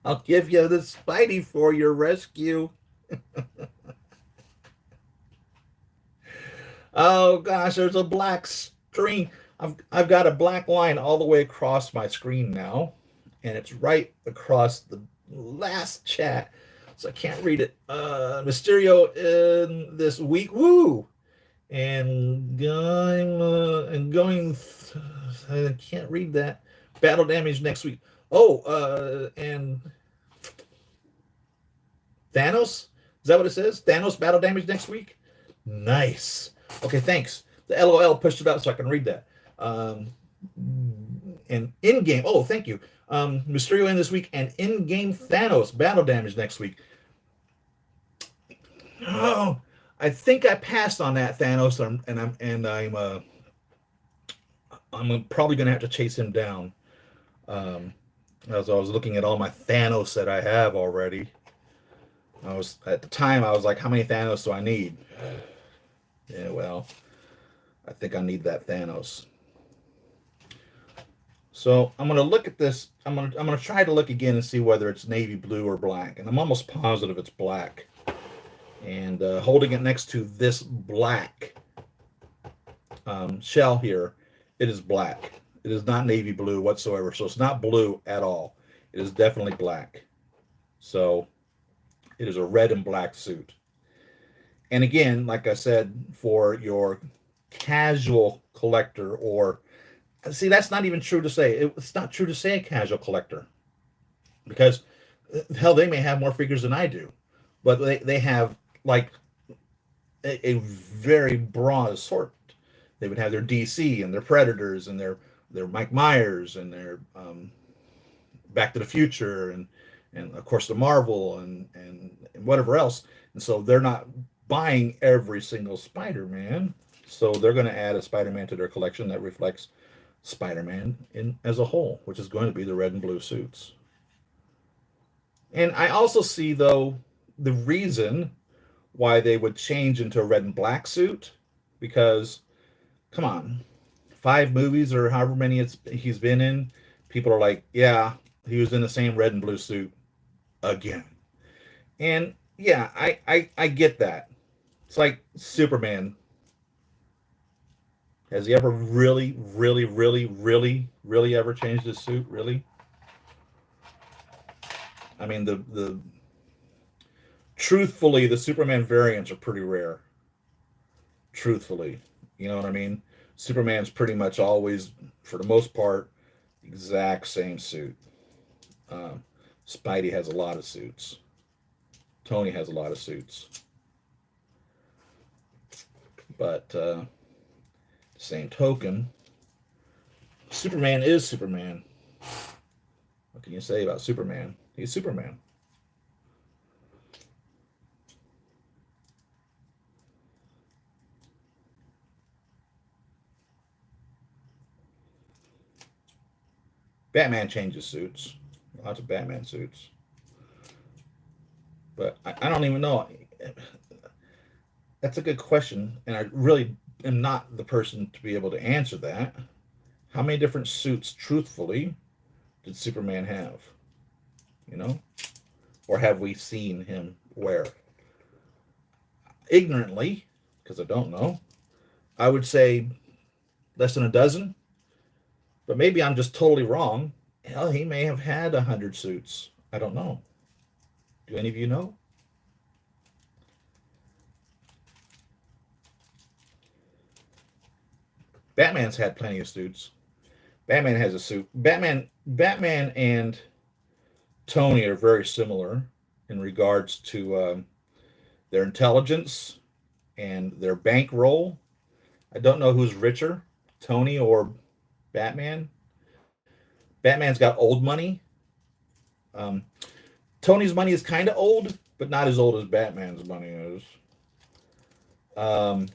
I'll give you the Spidey for your rescue. Oh gosh, there's a black screen. I've got a black line all the way across my screen now, and it's right across the last chat, so I can't read it. Mysterio in this week, woo, and going. I can't read that. Battle damage next week. Oh, and Thanos. Is that what it says? Thanos battle damage next week. Nice. Okay, thanks. The LOL pushed it up so I can read that. And in-game. Oh, thank you. Mysterio in this week and in-game Thanos battle damage next week. Oh, I think I passed on that Thanos, I'm probably gonna have to chase him down. As I was looking at all my Thanos that I have already, I was like, how many Thanos do I need? Yeah, well, I think I need that Thanos. So I'm gonna look at this. I'm gonna try to look again and see whether it's navy blue or black, and I'm almost positive it's black. And holding it next to this black shell here, it is black. It is not navy blue whatsoever. So it's not blue at all. It is definitely black. So it is a red and black suit. And again, like I said, for your casual collector, or see, that's not even true to say. It's not true to say a casual collector, because hell, they may have more figures than I do, but they have like a very broad assortment. They would have their DC and their Predators and their Mike Myers and their Back to the Future and of course the Marvel and whatever else. And so they're not buying every single Spider-Man. So they're going to add a Spider-Man to their collection that reflects Spider-Man as a whole, which is going to be the red and blue suits. And I also see, though, the reason why they would change into a red and black suit, because, come on, 5 movies or however many he's been in, people are like, yeah, he was in the same red and blue suit again. And yeah, I get that. It's like Superman. Has he ever really, really, really, really, really ever changed his suit? Really? I mean, truthfully, the Superman variants are pretty rare. Truthfully, you know what I mean? Superman's pretty much always, for the most part, exact same suit. Spidey has a lot of suits. Tony has a lot of suits. But same token, Superman is Superman. What can you say about Superman? He's Superman. Batman changes suits. Lots of Batman suits. But I don't even know. That's a good question, and I really am not the person to be able to answer that. How many different suits, truthfully, did Superman have? You know? Or have we seen him wear? Ignorantly, because I don't know, I would say less than a dozen, but maybe I'm just totally wrong. Hell, he may have had 100 suits. I don't know. Do any of you know? Batman's had plenty of suits. Batman has a suit. Batman and Tony are very similar in regards to their intelligence and their bankroll. I don't know who's richer, Tony or Batman. Batman's got old money. Um, Tony's money is kind of old, but not as old as Batman's money is. Um,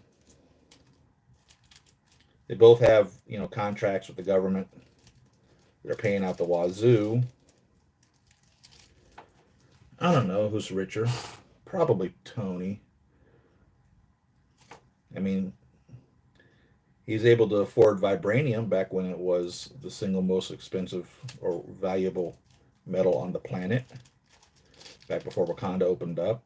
they both have, contracts with the government. They're paying out the wazoo. I don't know who's richer. Probably Tony. I mean, he's able to afford vibranium back when it was the single most expensive or valuable metal on the planet, back before Wakanda opened up.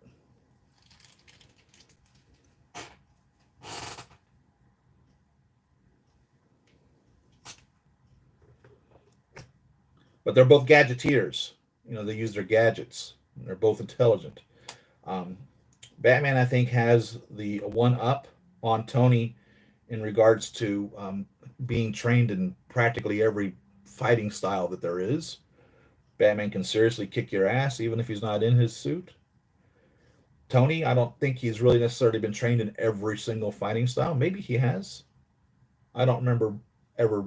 But they're both gadgeteers. They use their gadgets. They're both intelligent. Um, Batman, I think, has the one up on Tony in regards to being trained in practically every fighting style that there is. Batman can seriously kick your ass even if he's not in his suit. Tony, I don't think he's really necessarily been trained in every single fighting style. Maybe he has. I don't remember ever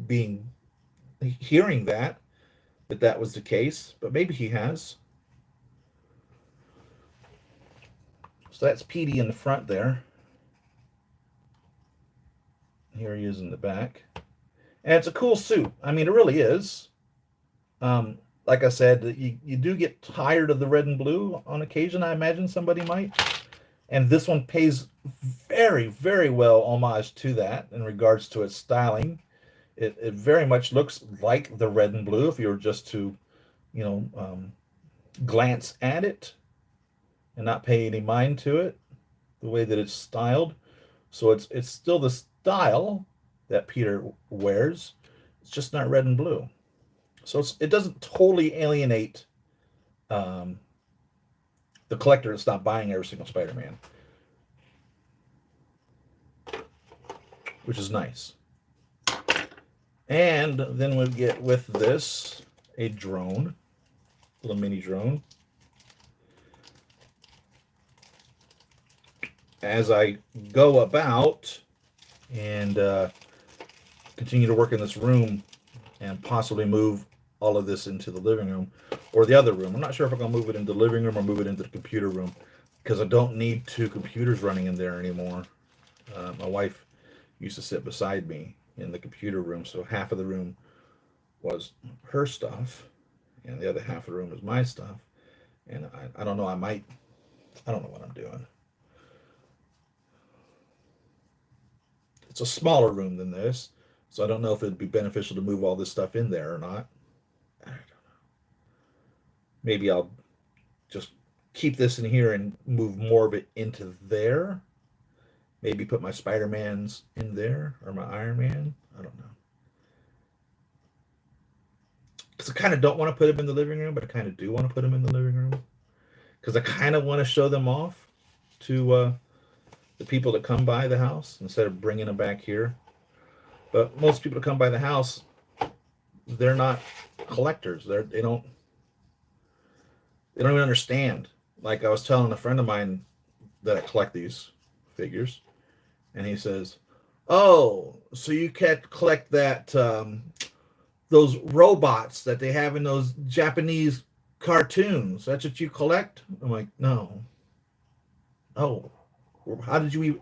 being hearing that was the case, but maybe he has. So that's Petey in the front there. Here he is in the back. And it's a cool suit. I mean, it really is. Like I said, you do get tired of the red and blue on occasion. I imagine somebody might. And this one pays very, very well homage to that in regards to its styling. It very much looks like the red and blue if you were just to, glance at it and not pay any mind to it, the way that it's styled. So it's still the style that Peter wears. It's just not red and blue. So it doesn't totally alienate the collector that's not buying every single Spider-Man, which is nice. And then we get with this a drone, little mini drone. As I go about and continue to work in this room and possibly move all of this into the living room or the other room. I'm not sure if I'm going to move it into the living room or move it into the computer room because I don't need two computers running in there anymore. My wife used to sit beside me in the computer room, so half of the room was her stuff and the other half of the room was my stuff. And I don't know, I don't know what I'm doing. It's a smaller room than this, so I don't know if it'd be beneficial to move all this stuff in there or not. I don't know. Maybe I'll just keep this in here and move more of it into there. Maybe put my Spider-Mans in there or my Iron Man. I don't know. Because I kind of don't want to put them in the living room, but I kind of do want to put them in the living room. Because I kind of want to show them off to the people that come by the house instead of bringing them back here. But most people that come by the house, they're not collectors. They don't even understand. Like I was telling a friend of mine that I collect these figures, and he says, "Oh, so you can't collect that those robots that they have in those Japanese cartoons? That's what you collect?" I'm like, "No. Oh, how did you even?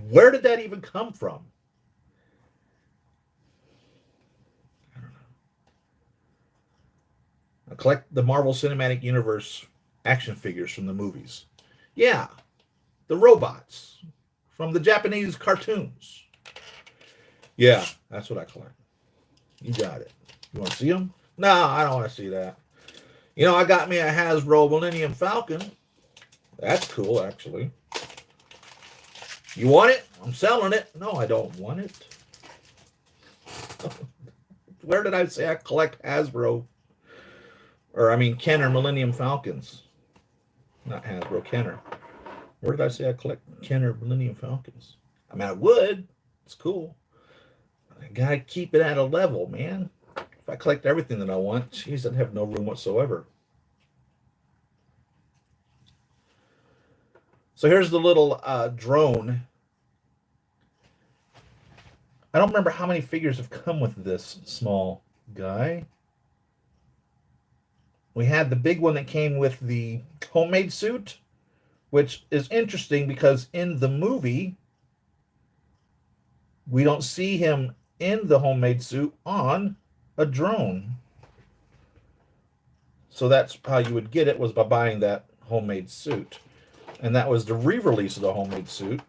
Where did that even come from?" I don't know. I collect the Marvel Cinematic Universe action figures from the movies. Yeah, the robots from the Japanese cartoons. Yeah, that's what I collect. You got it. You want to see them? No, I don't want to see that. You know, I got me a Hasbro Millennium Falcon. That's cool, actually. You want it? I'm selling it. No, I don't want it. Where did I say I collect Hasbro? Or, I mean, Kenner Millennium Falcons. Not Hasbro, Kenner. Where did I say I collect Kenner Millennium Falcons? I mean, I would. It's cool. I gotta keep it at a level, man. If I collect everything that I want, geez, I'd have no room whatsoever. So here's the little drone. I don't remember how many figures have come with this small guy. We had the big one that came with the homemade suit, which is interesting because in the movie, we don't see him in the homemade suit on a drone. So that's how you would get it, was by buying that homemade suit. And that was the re-release of the homemade suit.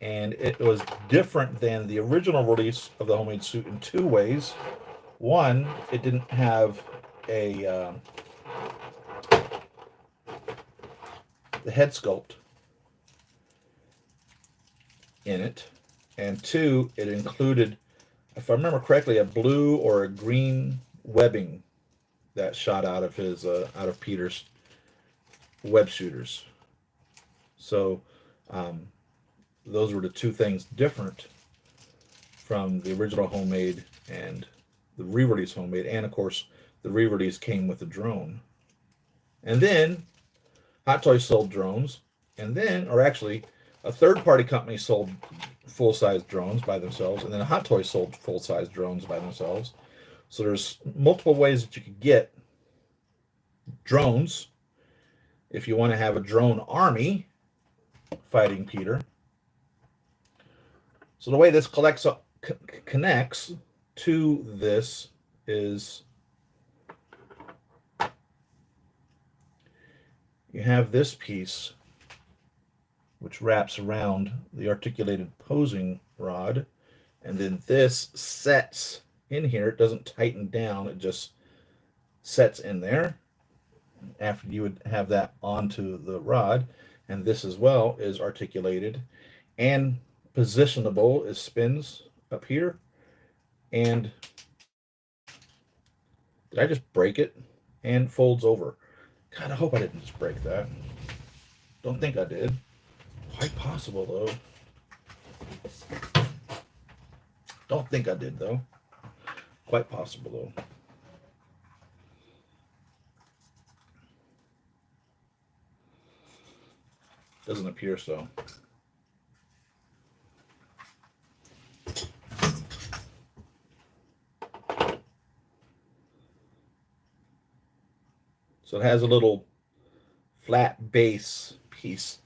And it was different than the original release of the homemade suit in two ways. One, it didn't have the head sculpt in it, and two, it included, if I remember correctly, a blue or a green webbing that shot out of Peter's web shooters. So those were the two things different from the original homemade and the re-release homemade, and of course the re-release came with a drone. And then Hot Toys sold drones, and then, or actually, a third-party company sold full-size drones by themselves, and then Hot Toys sold full-size drones by themselves. So there's multiple ways that you could get drones if you want to have a drone army fighting Peter. So the way this connects to this is you have this piece which wraps around the articulated posing rod, and then this sets in here. It doesn't tighten down, it just sets in there after you would have that onto the rod. And this as well is articulated and positionable. It spins up here. And did I just break it? And folds over. God, I hope I didn't just break that. Don't think I did. Quite possible, though. Don't think I did, though. Quite possible, though. Doesn't appear so. So it has a little flat base piece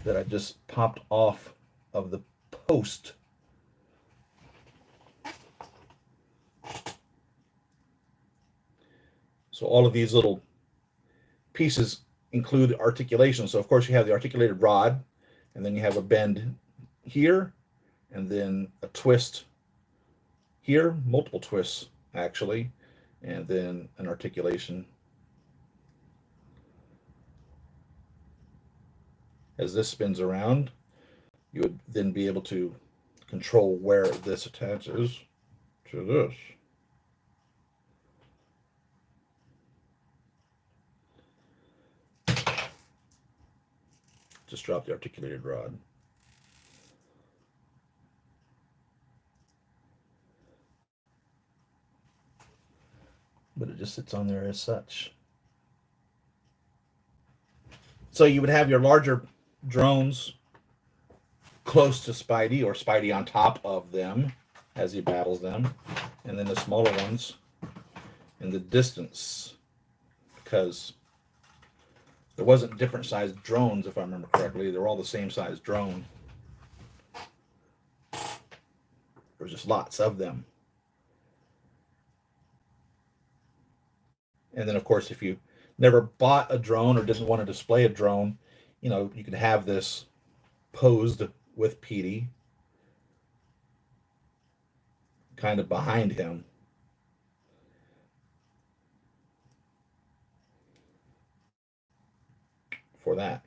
that I just popped off of the post. So all of these little pieces include articulation. So of course you have the articulated rod, and then you have a bend here, and then a twist here, multiple twists actually, and then an articulation. As this spins around, you would then be able to control where this attaches to this. Just drop the articulated rod. But it just sits on there as such. So you would have your larger drones close to Spidey, or Spidey on top of them as he battles them, and then the smaller ones in the distance, because there wasn't different sized drones, if I remember correctly. They were all the same size drone. There was just lots of them. And then, of course, if you never bought a drone or didn't want to display a drone, you could have this posed with Petey kind of behind him. For that.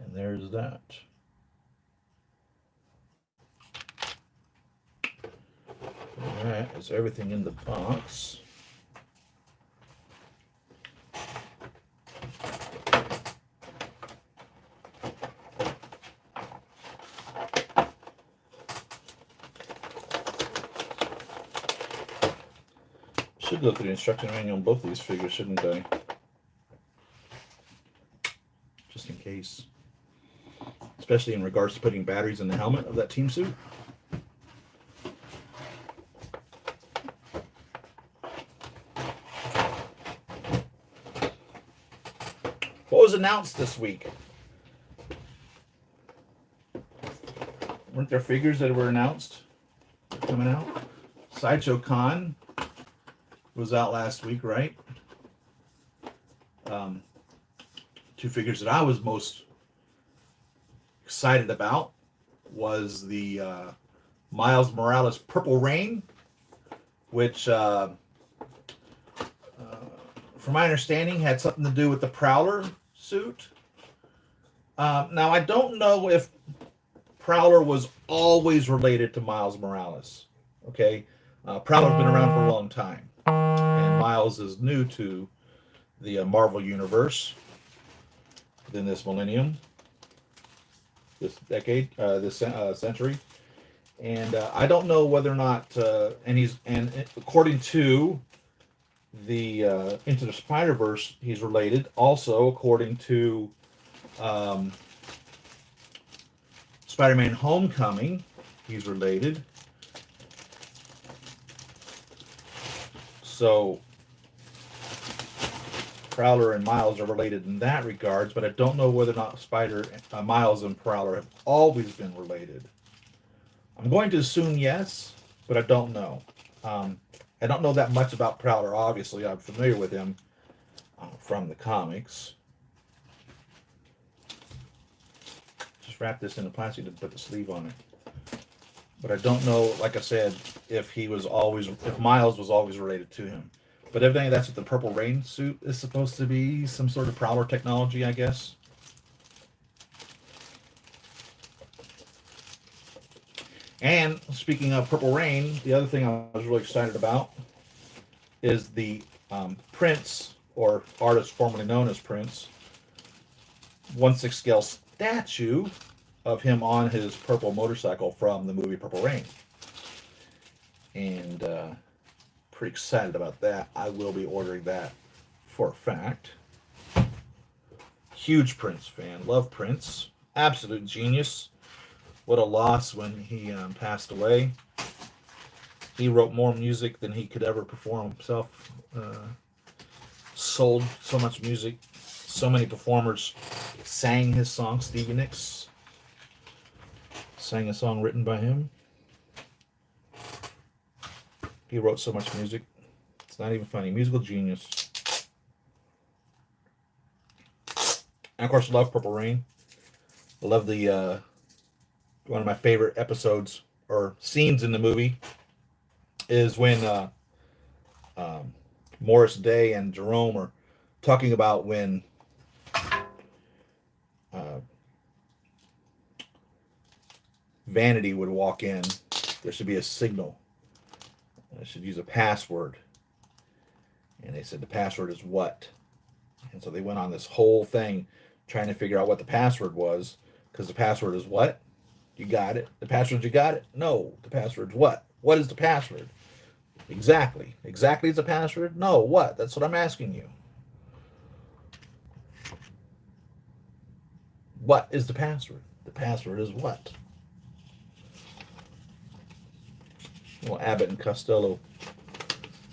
And there's that. That is everything in the box. Should go through the instruction manual on both of these figures, shouldn't I? Just in case. Especially in regards to putting batteries in the helmet of that team suit. What was announced this week? Weren't there figures that were announced coming out? Sideshow Con was out last week, right? Two figures that I was most excited about was the Miles Morales Purple Rain, which, from my understanding, had something to do with the Prowler suit. Now, I don't know if Prowler was always related to Miles Morales. Okay, Prowler's been around for a long time, and Miles is new to the Marvel Universe within this millennium, this decade, this century, and I don't know whether or not, and according to the Into the Spider-Verse, he's related. Also, according to Spider-Man: Homecoming, he's related. So Prowler and Miles are related in that regards, but I don't know whether or not Miles and Prowler have always been related. I'm going to assume yes, but I don't know. I don't know that much about Prowler. Obviously, I'm familiar with him from the comics. Just wrap this in a plastic to put the sleeve on it. But I don't know, like I said, if Miles was always related to him. But everything that's what the Purple Rain suit is supposed to be, some sort of Prowler technology, I guess. And speaking of Purple Rain, the other thing I was really excited about is the Prince, or artist formerly known as Prince, 1/6 scale statue of him on his purple motorcycle from the movie Purple Rain. And pretty excited about that. I will be ordering that for a fact. Huge Prince fan. Love Prince. Absolute genius. What a loss when he passed away. He wrote more music than he could ever perform himself. Sold so much music. So many performers sang his song. Stevie Nicks sang a song written by him. He wrote so much music. It's not even funny. Musical genius. And of course, I love Purple Rain. I love the one of my favorite episodes or scenes in the movie is when Morris Day and Jerome are talking about when Vanity would walk in. There should be a signal. I should use a password. And they said the password is what? And so they went on this whole thing trying to figure out what the password was, because the password is what? You got it? The password, you got it? No, the password's what? What is the password? Exactly. Exactly is the password? No, what? That's what I'm asking you. What is the password? The password is what? Well, Abbott and Costello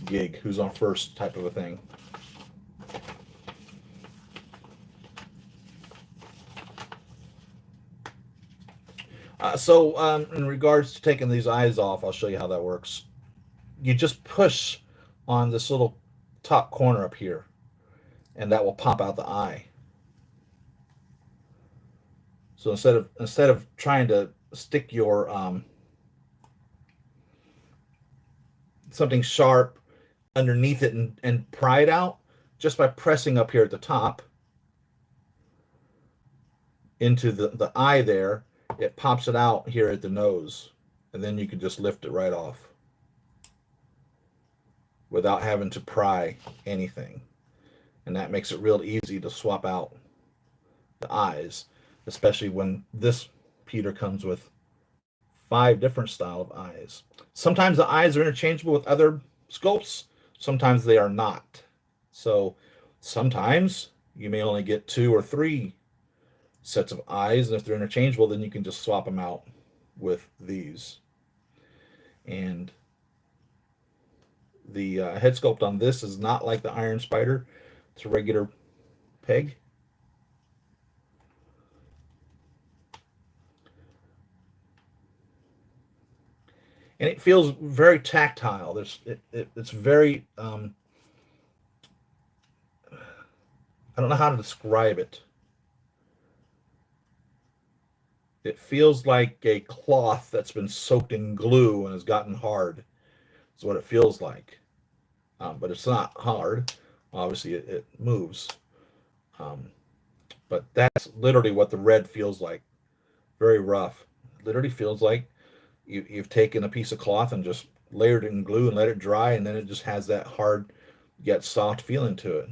gig, who's on first type of a thing. In regards to taking these eyes off, I'll show you how that works. You just push on this little top corner up here, and that will pop out the eye. So instead of trying to stick your something sharp underneath it and pry it out, just by pressing up here at the top into the eye there, it pops it out here at the nose, and then you can just lift it right off without having to pry anything. And that makes it real easy to swap out the eyes, especially when this Peter comes with 5 different style of eyes. Sometimes the eyes are interchangeable with other sculpts, sometimes they are not. So sometimes you may only get 2 or 3 sets of eyes, and if they're interchangeable, then you can just swap them out with these. And the head sculpt on this is not like the Iron Spider. It's a regular peg. And it feels very tactile. It's very, I don't know how to describe it. It feels like a cloth that's been soaked in glue and has gotten hard. Is what it feels like. But it's not hard. Obviously, it moves. Um, but that's literally what the red feels like. Very rough. It literally feels like you've taken a piece of cloth and just layered it in glue and let it dry, and then it just has that hard yet soft feeling to it.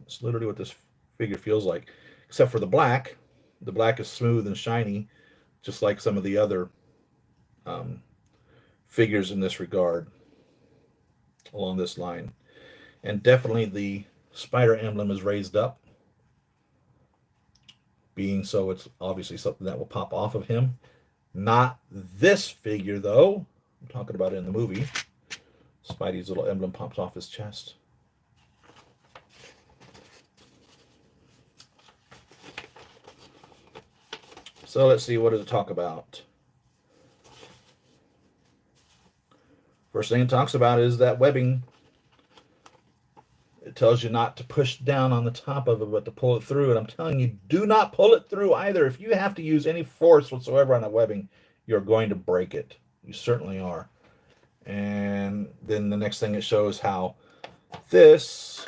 It's literally what this figure feels like, except for the black. The black is smooth and shiny, just like some of the other um, figures in this regard along this line. And definitely the spider emblem is raised up, being so it's obviously something that will pop off of him. Not this figure, though. I'm talking about it in the movie. Spidey's little emblem pops off his chest. So let's see, what does it talk about? First thing it talks about is that webbing. It tells you not to push down on the top of it, but to pull it through. And I'm telling you, do not pull it through either. If you have to use any force whatsoever on that webbing, you're going to break it. You certainly are. And then the next thing it shows how this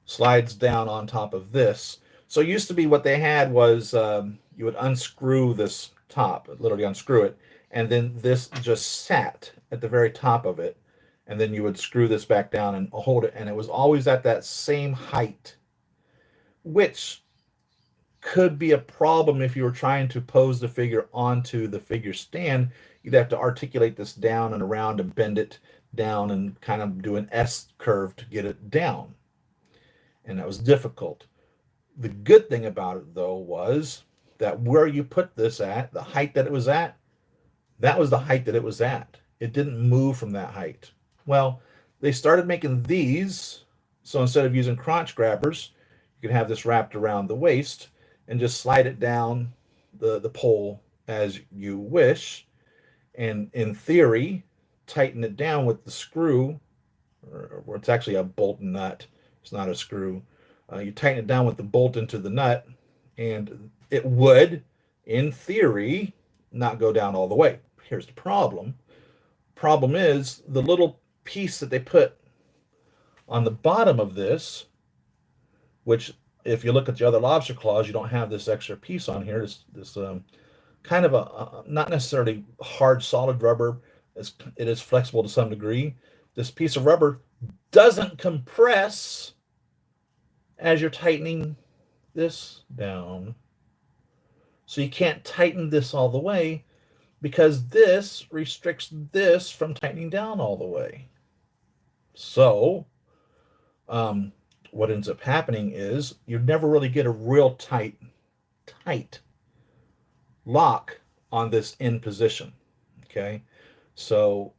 slides down on top of this. So it used to be what they had was you would unscrew this top, literally unscrew it, and then this just sat at the very top of it, and then you would screw this back down and hold it, and it was always at that same height, which could be a problem if you were trying to pose the figure onto the figure stand. You'd have to articulate this down and around and bend it down and kind of do an S curve to get it down. And that was difficult. The good thing about it, though, was that where you put this at, the height that it was at, that was the height that it was at. It didn't move from that height. Well, they started making these, so instead of using crotch grabbers, you can have this wrapped around the waist and just slide it down the pole as you wish. And in theory, tighten it down with the screw, or it's actually a bolt and nut. It's not a screw. You tighten it down with the bolt into the nut, and it would, in theory, not go down all the way. Here's the problem. Problem is the little piece that they put on the bottom of this, which if you look at the other lobster claws, you don't have this extra piece on here. This kind of a not necessarily hard solid rubber. It is flexible to some degree. This piece of rubber doesn't compress as you're tightening this down. So you can't tighten this all the way because this restricts this from tightening down all the way. So what ends up happening is you never really get a real tight lock on this in position. Okay, so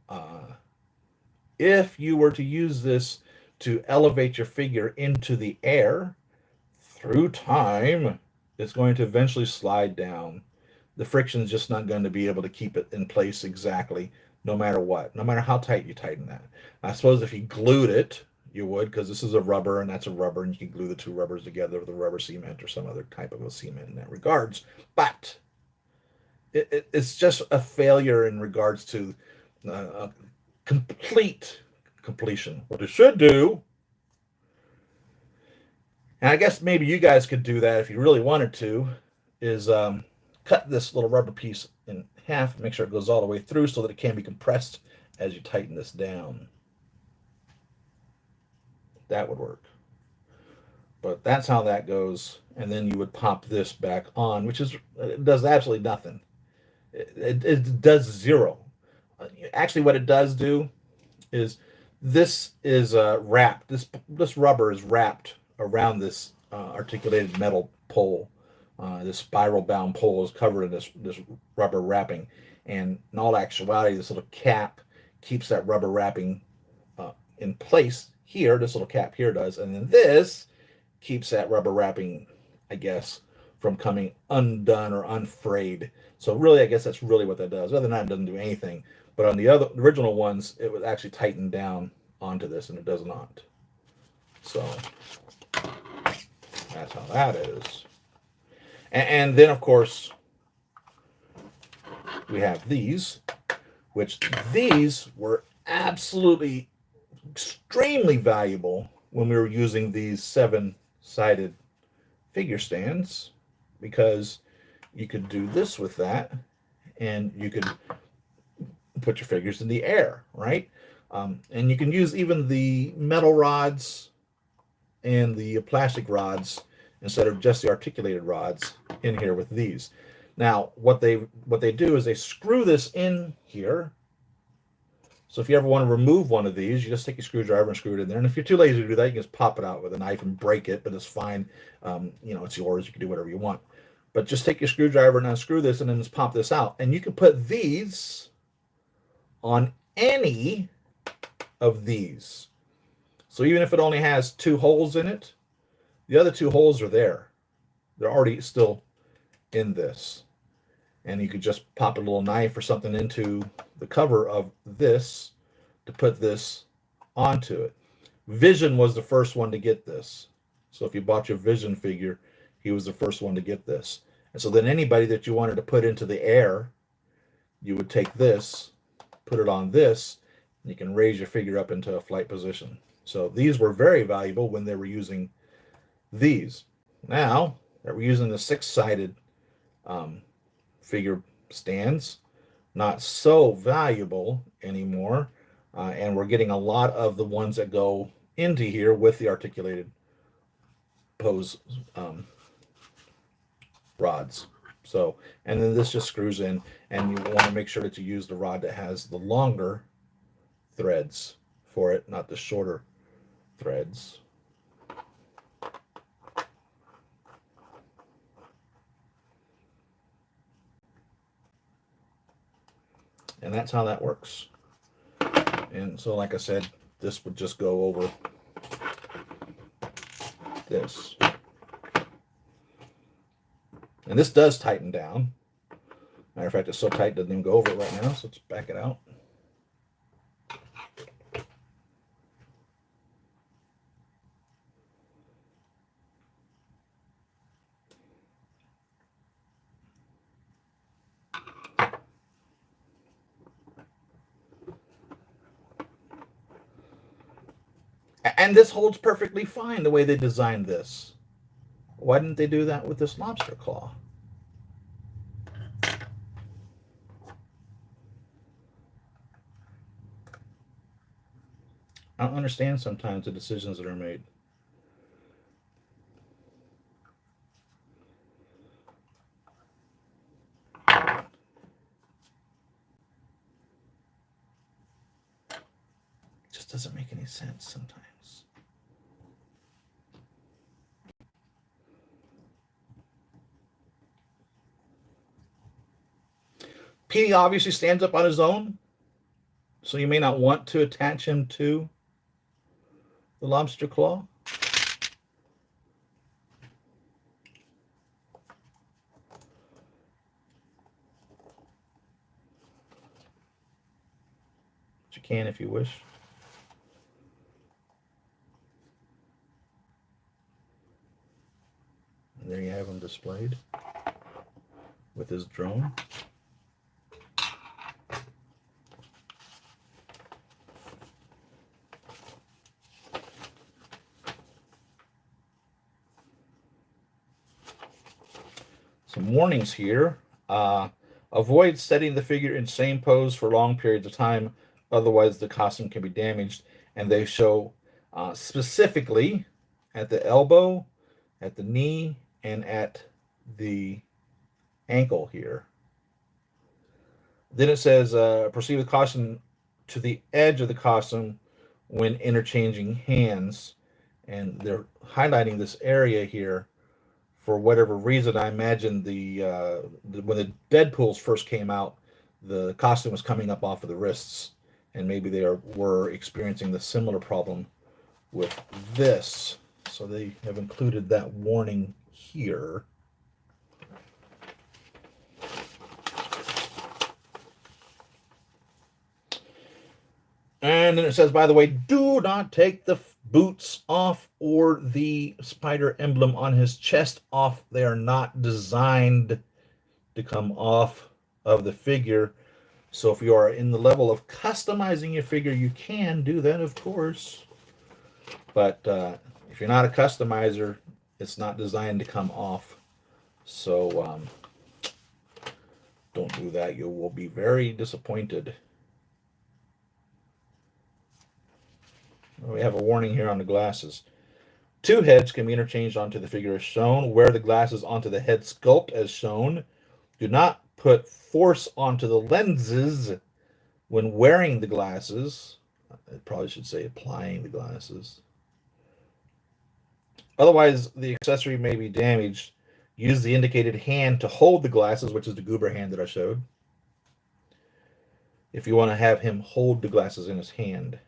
if you were to use this to elevate your figure into the air through time, it's going to eventually slide down the friction is just not going to be able to keep it in place exactly, no matter what, no matter how tight you tighten that. I suppose if you glued it, you would, because this is a rubber and that's a rubber, and you can glue the two rubbers together with a rubber cement or some other type of a cement in that regards. But it's just a failure in regards to complete completion. What it should do, and I guess maybe you guys could do that if you really wanted to, is cut this little rubber piece in half, make sure it goes all the way through so that it can be compressed as you tighten this down. That would work. But that's how that goes. And then you would pop this back on, which is, it does absolutely nothing. It does zero. Actually, what it does do is this is wrapped. This rubber is wrapped around this articulated metal pole. This spiral bound pole is covered in this rubber wrapping, and in all actuality, this little cap keeps that rubber wrapping in place here. This little cap here does, and then this keeps that rubber wrapping, I guess, from coming undone or unfrayed. So really, I guess that's really what that does. Other than that, it doesn't do anything. But on the original ones, it would actually tighten down onto this, and it does not. So that's how that is. And then, of course, we have these, which these were absolutely extremely valuable when we were using these 7-sided figure stands, because you could do this with that, and you could put your figures in the air, right? And you can use even the metal rods and the plastic rods instead of just the articulated rods in here with these. Now, what they do is they screw this in here. So if you ever want to remove one of these, you just take your screwdriver and screw it in there. And if you're too lazy to do that, you can just pop it out with a knife and break it, but it's fine. It's yours. You can do whatever you want. But just take your screwdriver and unscrew this and then just pop this out. And you can put these on any of these. So even if it only has 2 holes in it, the other 2 holes are there. They're already still in this. And you could just pop a little knife or something into the cover of this to put this onto it. Vision was the first one to get this. So if you bought your Vision figure, he was the first one to get this. And so then anybody that you wanted to put into the air, you would take this, put it on this, and you can raise your figure up into a flight position. So these were very valuable when they were using these. Now that we're using the 6-sided figure stands, not so valuable anymore, and we're getting a lot of the ones that go into here with the articulated pose rods. So, and then this just screws in, and you want to make sure that you use the rod that has the longer threads for it, not the shorter threads. And that's how that works. And so, like I said, this would just go over this. And this does tighten down. Matter of fact, it's so tight it doesn't even go over it right now, so let's back it out. And this holds perfectly fine the way they designed this. Why didn't they do that with this lobster claw? I don't understand sometimes the decisions that are made. It just doesn't make any sense sometimes. Petey obviously stands up on his own, so you may not want to attach him to the lobster claw. you can if you wish. And there you have him displayed with his drone. Some warnings here. Avoid setting the figure in same pose for long periods of time, otherwise the costume can be damaged. And they show specifically at the elbow, at the knee, and at the ankle here. Then it says proceed with caution to the edge of the costume when interchanging hands. And they're highlighting this area here for whatever reason. I imagine when the Deadpools first came out, the costume was coming up off of the wrists, and maybe they were experiencing the similar problem with this. So they have included that warning here. And then it says, by the way, do not take the boots off or the spider emblem on his chest off. They are not designed to come off of the figure. So if you are in the level of customizing your figure, you can do that, of course. But if you're not a customizer, it's not designed to come off. So don't do that. You will be very disappointed. We have a warning here on the glasses. Two heads can be interchanged onto the figure as shown. Wear the glasses onto the head sculpt as shown. Do not put force onto the lenses when wearing the glasses. I probably should say applying the glasses. Otherwise, the accessory may be damaged. Use the indicated hand to hold the glasses, which is the goober hand that I showed, if you want to have him hold the glasses in his hand.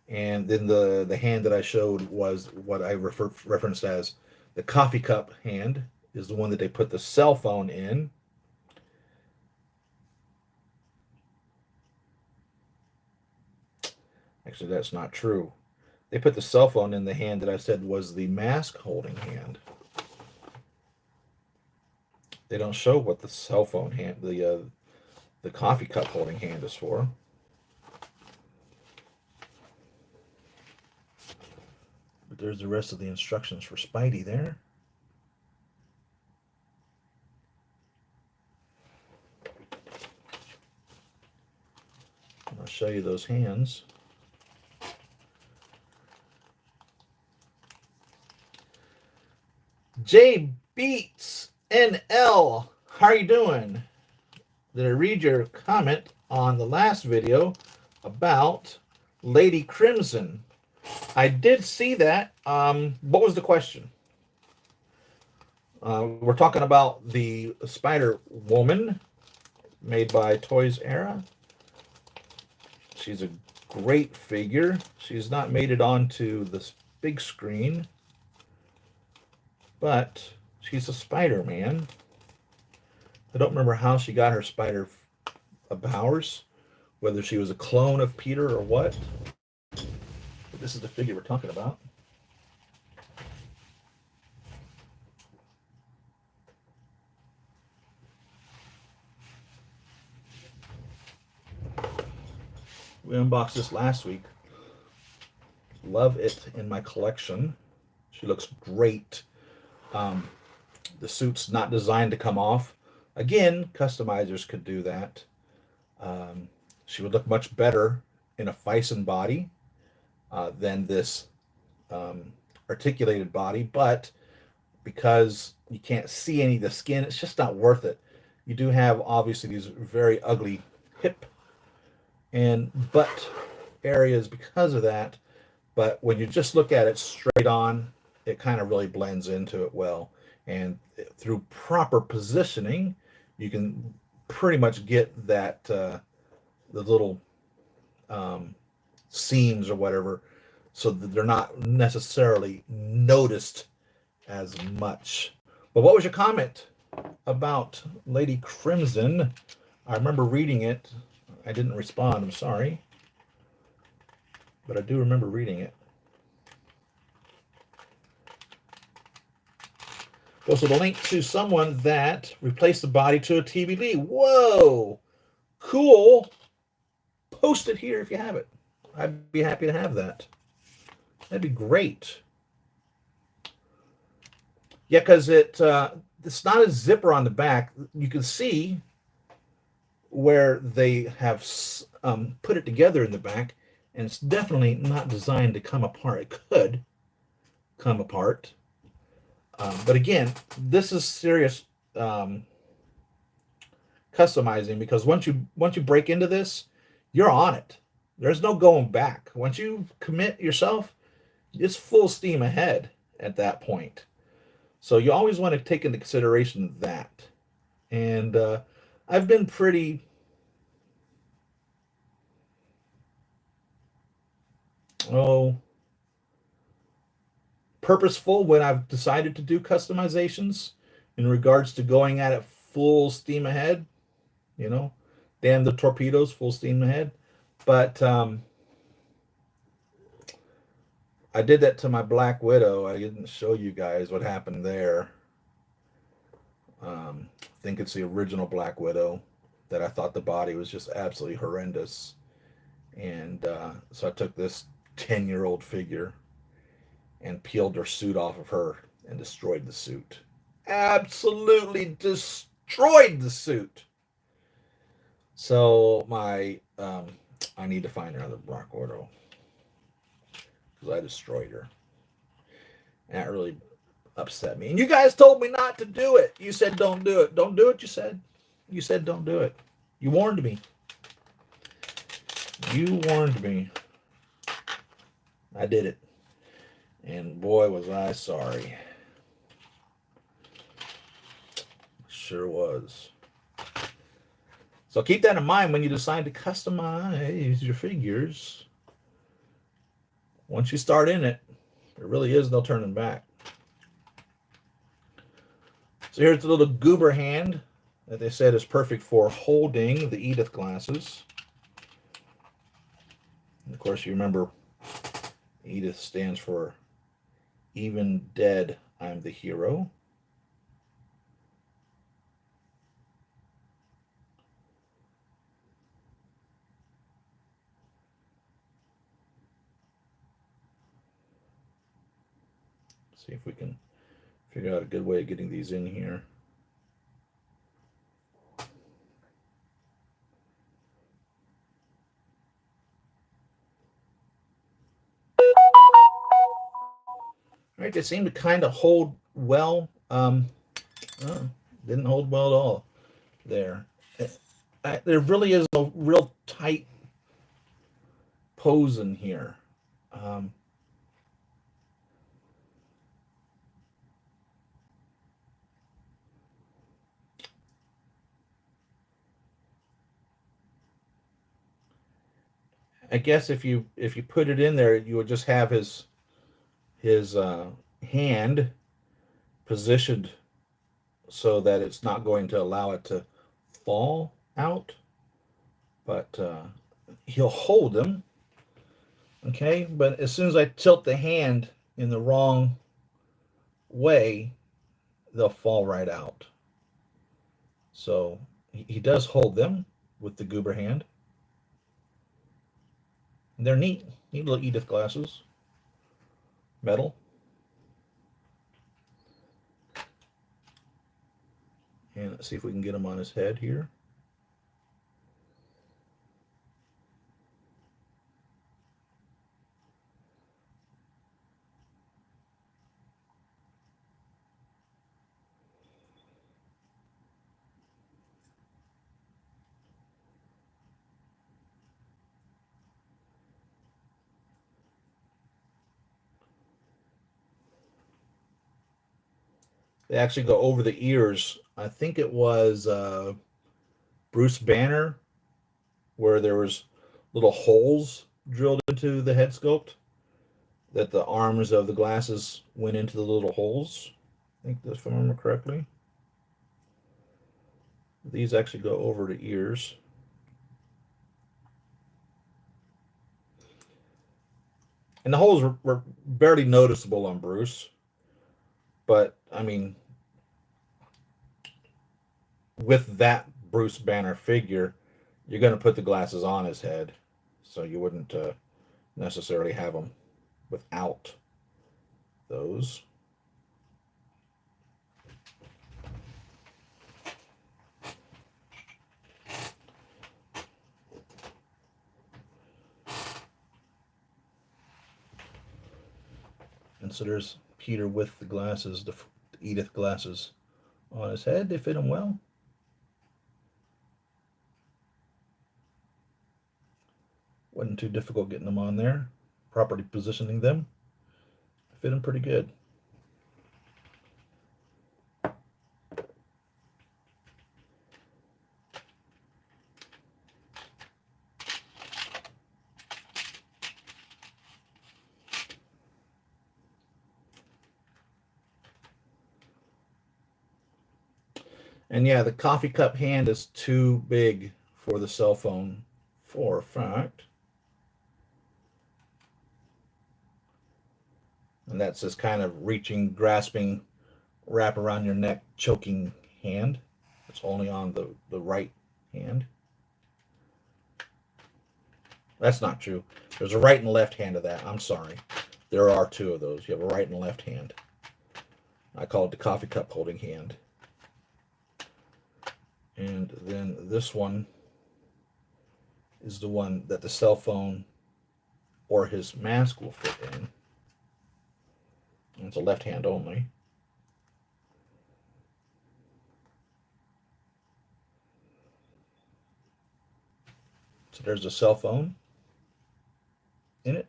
And then the hand that I showed was what I referenced as the coffee cup hand, is the one that they put the cell phone in. Actually, that's not true. They put the cell phone in the hand that I said was the mask holding hand. They don't show what the cell phone hand, the coffee cup holding hand is for. But there's the rest of the instructions for Spidey there. I'll show you those hands. J Beats NL, how are you doing? Did I read your comment on the last video about Lady Crimson? I did see that. What was the question? We're talking about the Spider Woman made by Toys Era. She's a great figure. She's not made it onto this big screen, but she's a Spider-Man. I don't remember how she got her spider powers, whether she was a clone of Peter or what. But this is the figure we're talking about. We unboxed this last week. Love it in my collection. She looks great. The suit's not designed to come off. Again, customizers could do that. She would look much better in a Fison body than this articulated body, but because you can't see any of the skin, it's just not worth it. You do have obviously these very ugly hip and butt areas because of that, but when you just look at it straight on, it kind of really blends into it well. And through proper positioning, you can pretty much get that the little seams or whatever, so that they're not necessarily noticed as much. But what was your comment about Lady Crimson? I remember reading it. I didn't respond. I'm sorry. But I do remember reading it. Posted a link to someone that replaced the body to a TBD. Whoa! Cool. Post it here if you have it. I'd be happy to have that. That'd be great. Yeah, because it's not a zipper on the back. You can see where they have put it together in the back, and it's definitely not designed to come apart. It could come apart, but again, this is serious customizing, because once you break into this, you're on it. There's no going back. Once you commit yourself, it's full steam ahead at that point. So you always want to take into consideration that. And I've been pretty purposeful when I've decided to do customizations in regards to going at it full steam ahead. You know, damn the torpedoes, full steam ahead. But I did that to my Black Widow. I didn't show you guys what happened there. I think it's the original Black Widow that I thought the body was just absolutely horrendous. And so I took this 10-year-old figure and peeled her suit off of her and destroyed the suit. Absolutely destroyed the suit. So I need to find another Black Widow because I destroyed her. And that really upset me. And you guys told me not to do it. You said don't do it. Don't do it, you said. You said don't do it. You warned me. You warned me. I did it. And boy, was I sorry. Sure was. So keep that in mind when you decide to customize your figures. Once you start in it, there really is no turning back. So here's the little goober hand that they said is perfect for holding the Edith glasses. And of course, you remember Edith stands for Even Dead, I'm the Hero. See if we can figure out a good way of getting these in here. All right, they seem to kind of hold well. Didn't hold well at all there. There really is a real tight pose in here. I guess if you put it in there, you would just have his hand positioned so that it's not going to allow it to fall out, but he'll hold them. Okay, but as soon as I tilt the hand in the wrong way, they'll fall right out. So he does hold them with the goober hand. And they're neat little Edith glasses, metal. And let's see if we can get them on his head here. They actually go over the ears. I think it was Bruce Banner, where there was little holes drilled into the head sculpt, that the arms of the glasses went into the little holes. I think this, if I remember correctly. These actually go over the ears. And the holes were barely noticeable on Bruce, but I mean, with that Bruce Banner figure, you're going to put the glasses on his head, so you wouldn't necessarily have them without those. And so there's Peter with the glasses, the Edith glasses on his head. They fit him well. Wasn't too difficult getting them on there, properly positioning them. Fit him pretty good. And yeah, the coffee cup hand is too big for the cell phone, for a fact. And that's this kind of reaching, grasping, wrap around your neck, choking hand. It's only on the right hand. That's not true. There's a right and left hand of that. I'm sorry. There are two of those. You have a right and left hand. I call it the coffee cup holding hand. And then this one is the one that the cell phone or his mask will fit in. And it's a left hand only. So there's a cell phone in it.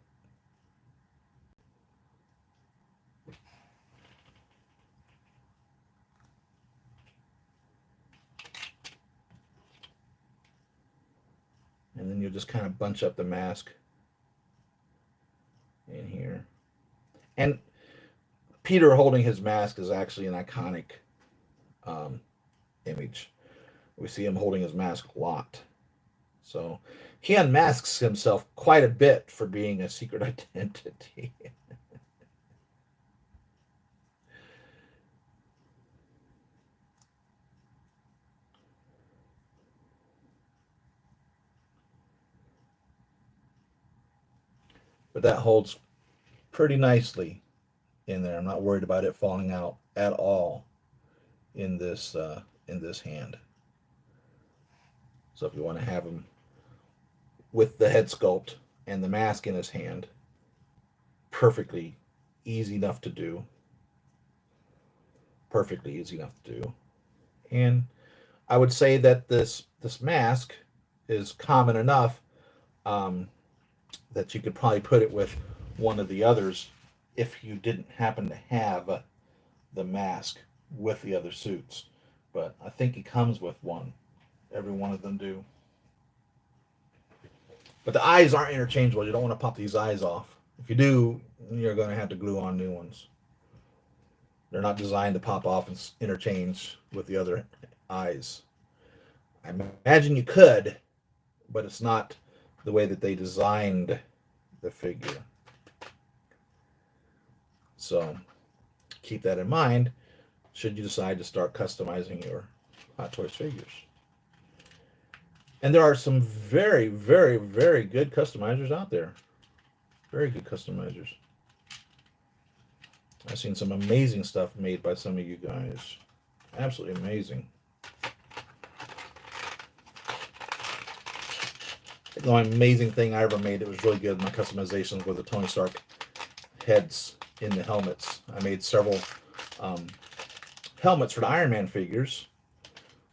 And then you'll just kind of bunch up the mask in here. And Peter holding his mask is actually an iconic image. We see him holding his mask a lot. So he unmasks himself quite a bit for being a secret identity. But that holds pretty nicely in there. I'm not worried about it falling out at all in this hand. So if you want to have him with the head sculpt and the mask in his hand, perfectly easy enough to do. Perfectly easy enough to do. And I would say that this mask is common enough that you could probably put it with one of the others if you didn't happen to have the mask with the other suits. But I think he comes with one. Every one of them do. But the eyes aren't interchangeable. You don't want to pop these eyes off. If you do, you're going to have to glue on new ones. They're not designed to pop off and interchange with the other eyes. I imagine you could, but it's not the way that they designed the figure. So keep that in mind should you decide to start customizing your Hot Toys figures. And there are some very, very, very good customizers out there. Very good customizers. I've seen some amazing stuff made by some of you guys. Absolutely amazing. The only amazing thing I ever made that was really good, my customizations were the Tony Stark heads in the helmets. I made several helmets for the Iron Man figures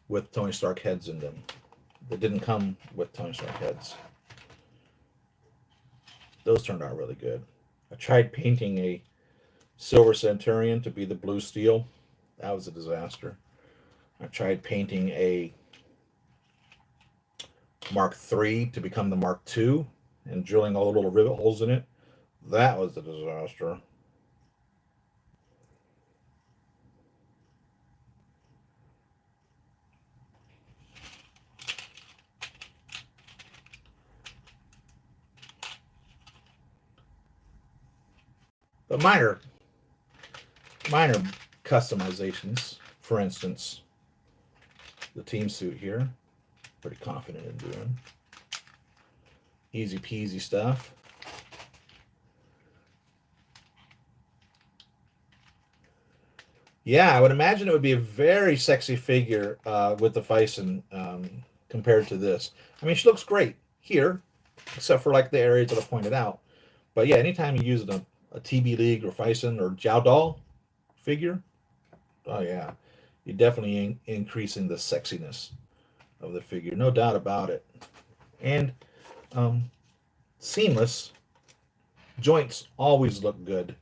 with Tony Stark heads in them that didn't come with Tony Stark heads. Those turned out really good. I tried painting a Silver Centurion to be the blue steel. That was a disaster. I tried painting a Mark III to become the Mark II and drilling all the little rivet holes in it. That was a disaster. But minor customizations. For instance, the team suit here. Pretty confident in doing. Easy peasy stuff. Yeah, I would imagine it would be a very sexy figure with the Fison compared to this. I mean, she looks great here, except for like the areas that I pointed out. But yeah, anytime you use a TB League or Fison or Jow Doll figure, oh yeah, you're definitely increasing the sexiness of the figure, no doubt about it. And um, seamless joints always look good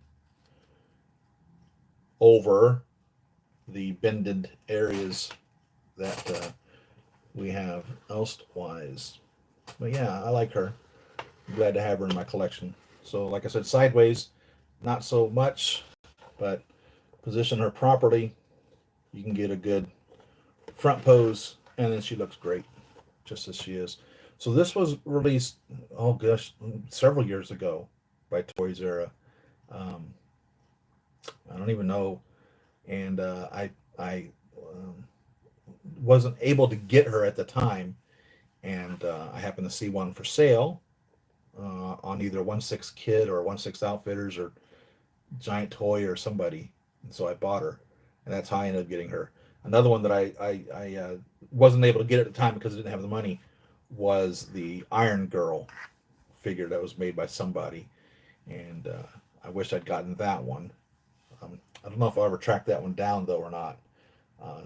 over the bended areas that we have elsewise. But yeah, I like her. I'm glad to have her in my collection. So, like I said, sideways, not so much, but position her properly, you can get a good front pose, and then she looks great, just as she is. So this was released, oh gosh, several years ago by Toys Era. Um, I don't even know, and I wasn't able to get her at the time, and I happened to see one for sale on either 1/6 Kid or 1/6 Outfitters or Giant Toy or somebody, and so I bought her, and that's how I ended up getting her. Another one that I wasn't able to get at the time because I didn't have the money was the Iron Girl figure that was made by somebody, and I wish I'd gotten that one. I don't know if I'll ever track that one down though or not,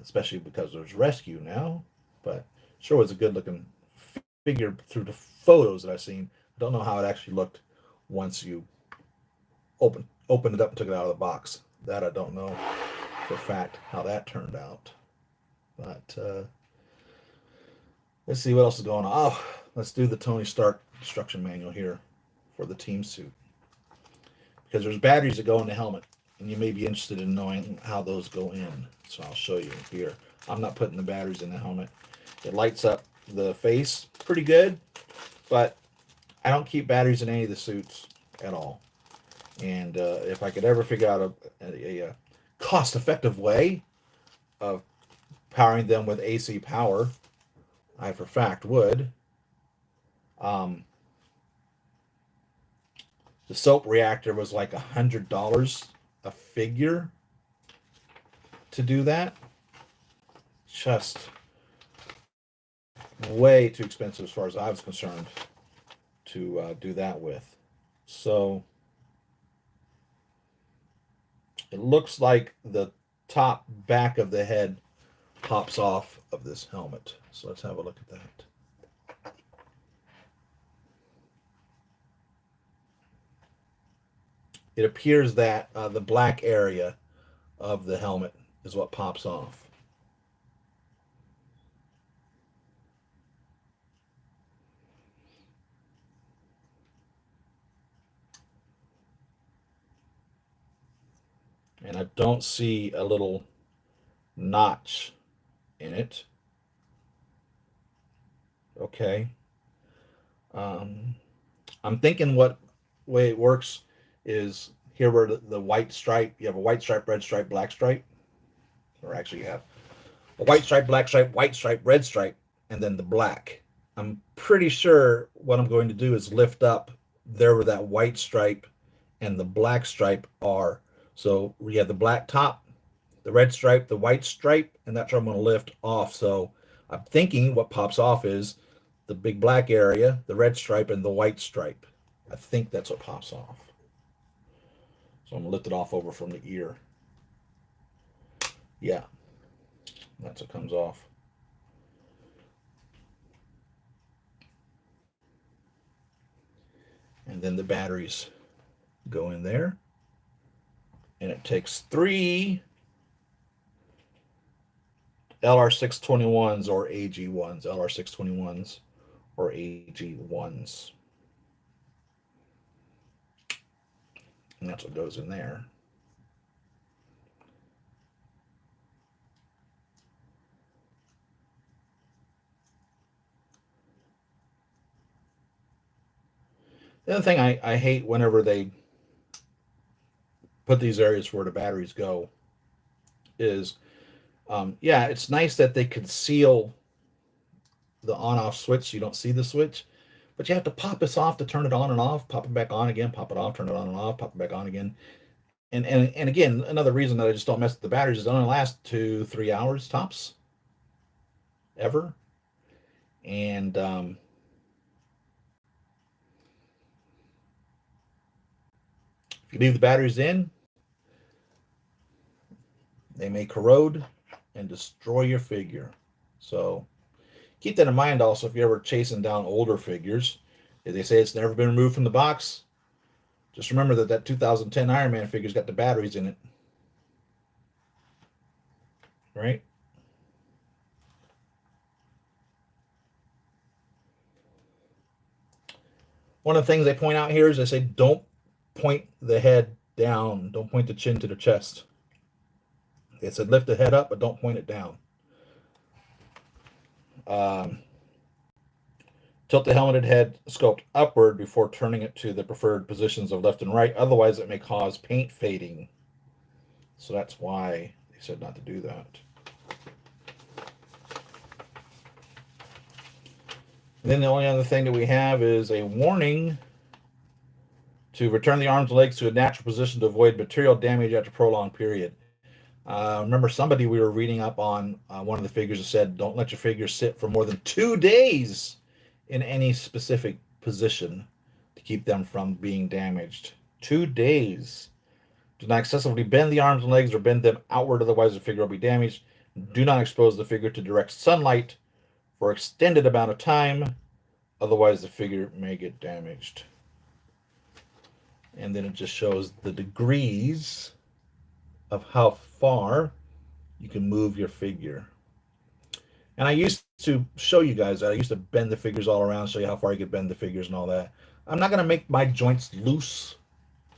especially because there's Rescue now. But sure was a good looking figure through the photos that I've seen. I don't know how it actually looked once you opened it up and took it out of the box. That I don't know for a fact how that turned out. But let's see what else is going on. Oh, let's do the Tony Stark instruction manual here for the team suit because there's batteries that go in the helmet, and you may be interested in knowing how those go in. So I'll show you here. I'm not putting the batteries in the helmet. It lights up the face pretty good, but I don't keep batteries in any of the suits at all. And if I could ever figure out a cost-effective way of powering them with AC power, I for fact would. Um, the soap reactor was like $100 a figure to do that. Just way too expensive as far as I was concerned to do that with. So it looks like the top back of the head pops off of this helmet. So let's have a look at that. It appears that the black area of the helmet is what pops off. And I don't see a little notch in it. Okay. Um, I'm thinking what way it works is here where the white stripe, you have a white stripe, red stripe, black stripe, or actually you have a white stripe, black stripe, white stripe, red stripe, and then the black. I'm pretty sure what I'm going to do is lift up there where that white stripe and the black stripe are. So we have the black top, the red stripe, the white stripe, and that's where I'm going to lift off. So I'm thinking what pops off is the big black area, the red stripe, and the white stripe. I think that's what pops off. So I'm going to lift it off over from the ear. Yeah, that's what comes off. And then the batteries go in there. And it takes 3 LR621s or AG1s, LR621s or AG1s. And that's what goes in there. The other thing I hate whenever they put these areas where the batteries go is, yeah, it's nice that they conceal the on-off switch so you don't see the switch, but you have to pop this off to turn it on and off, pop it back on again, pop it off, turn it on and off, pop it back on again. And again, another reason that I just don't mess with the batteries is it only lasts 2-3 hours tops, ever. And if you leave the batteries in, they may corrode and destroy your figure. So keep that in mind also if you're ever chasing down older figures. If they say it's never been removed from the box, just remember that that 2010 Iron Man figure's got the batteries in it. Right? One of the things they point out here is they say don't point the head down. Don't point the chin to the chest. They said lift the head up, but don't point it down. Um, Tilt the helmeted head sculpt upward before turning it to the preferred positions of left and right. Otherwise, it may cause paint fading. So that's why they said not to do that. And then the only other thing that we have is a warning to return the arms and legs to a natural position to avoid material damage after a prolonged period. Remember somebody we were reading up on one of the figures that said don't let your figure sit for more than 2 days in any specific position to keep them from being damaged. 2 days. Do not excessively bend the arms and legs or bend them outward, otherwise the figure will be damaged. Do not expose the figure to direct sunlight for extended amount of time, otherwise the figure may get damaged. And then it just shows the degrees of how far you can move your figure. And I used to show you guys that. I used to bend the figures all around, show you how far you could bend the figures and all that. I'm not going to make my joints loose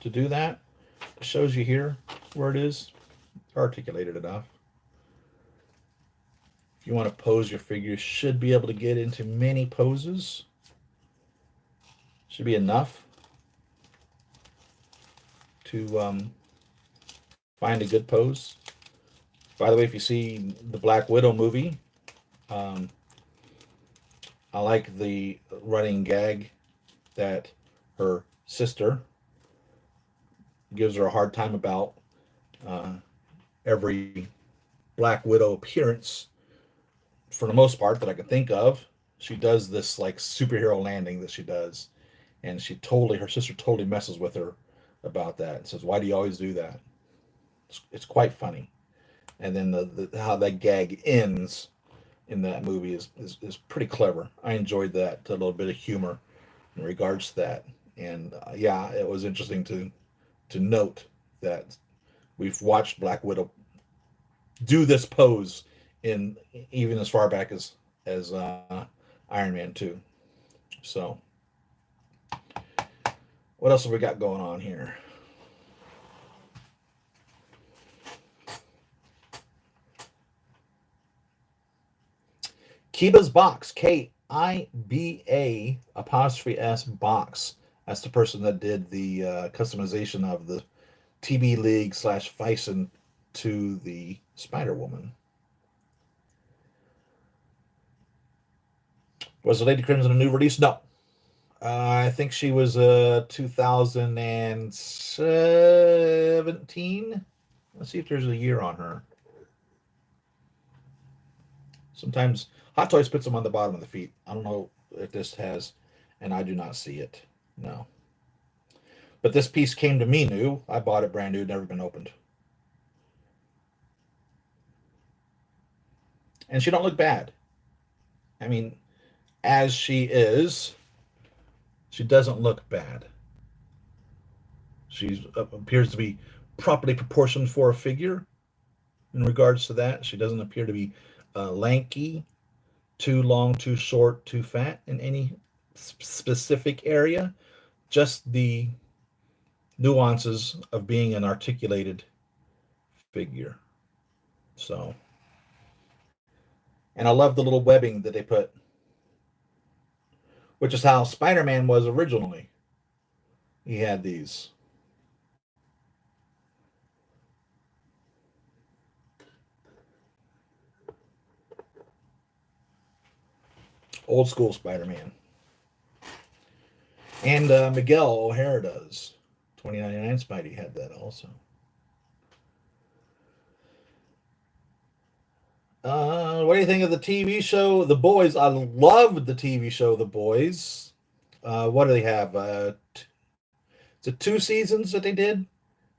to do that. It shows you here where it is. It's articulated enough. If you want to pose your figure, you should be able to get into many poses. Should be enough to find a good pose. By the way, if you see the Black Widow movie, I like the running gag that her sister gives her a hard time about every Black Widow appearance. For the most part that I can think of, she does this like superhero landing that she does, and her sister totally messes with her about that and says, why do you always do that? It's quite funny. And then the how that gag ends in that movie is pretty clever. I enjoyed that, a little bit of humor in regards to that. And yeah, it was interesting to note that we've watched Black Widow do this pose in even as far back as Iron Man 2. So what else have we got going on here? Kiba's Box, Kiba apostrophe S box. That's the person that did the customization of the TB League / Fison to the Spider Woman. Was the Lady Crimson a new release? No. I think she was 2017. Let's see if there's a year on her. Sometimes Hot Toys puts them on the bottom of the feet. I don't know if this has, and I do not see it. No. But this piece came to me new. I bought it brand new, never been opened. And she don't look bad. I mean, as she is, she doesn't look bad. She appears to be properly proportioned for a figure in regards to that. She doesn't appear to be lanky, too long, too short, too fat in any specific area. Just the nuances of being an articulated figure. So, and I love the little webbing that they put, which is how Spider-Man was originally. He had these. Old school Spider-Man. And Miguel O'Hara does. 2099 Spidey had that also. What do you think of the TV show The Boys? I loved the TV show The Boys. What do they have? Is it 2 seasons that they did?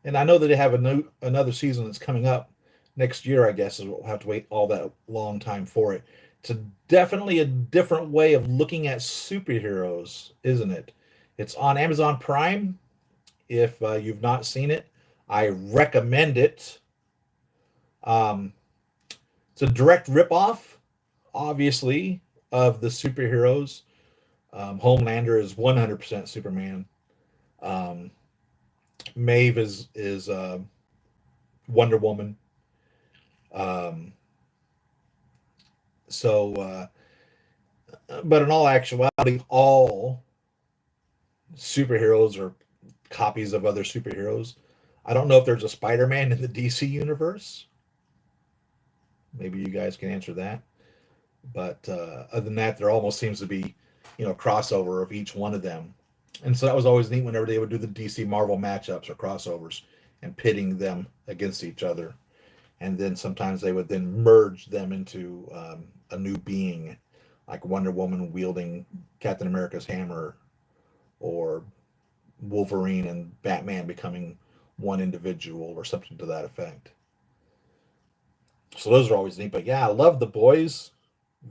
And I know that they have another season that's coming up next year, I guess, is we'll have to wait all that long time for it. It's definitely a different way of looking at superheroes, isn't it? It's on Amazon Prime. If you've not seen it, I recommend it. Um, it's a direct ripoff, obviously, of the superheroes. Homelander is 100% Superman. Um, Maeve is Wonder Woman. Um, so, but in all actuality, all superheroes are copies of other superheroes. I don't know if there's a Spider-Man in the DC universe. Maybe you guys can answer that. But other than that, there almost seems to be, crossover of each one of them. And so that was always neat whenever they would do the DC Marvel matchups or crossovers and pitting them against each other. And then sometimes they would then merge them into a new being, like Wonder Woman wielding Captain America's hammer, or Wolverine and Batman becoming one individual, or something to that effect. So those are always neat. But yeah, I love The Boys.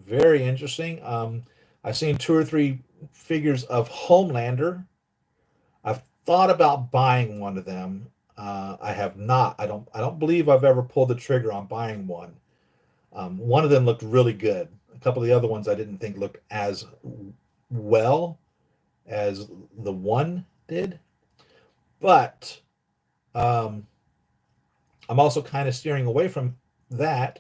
Very interesting. I've seen 2 or 3 figures of Homelander. I've thought about buying one of them. I have not. I don't believe I've ever pulled the trigger on buying one. One of them looked really good. A couple of the other ones I didn't think looked as well as the one did. But I'm also kind of steering away from that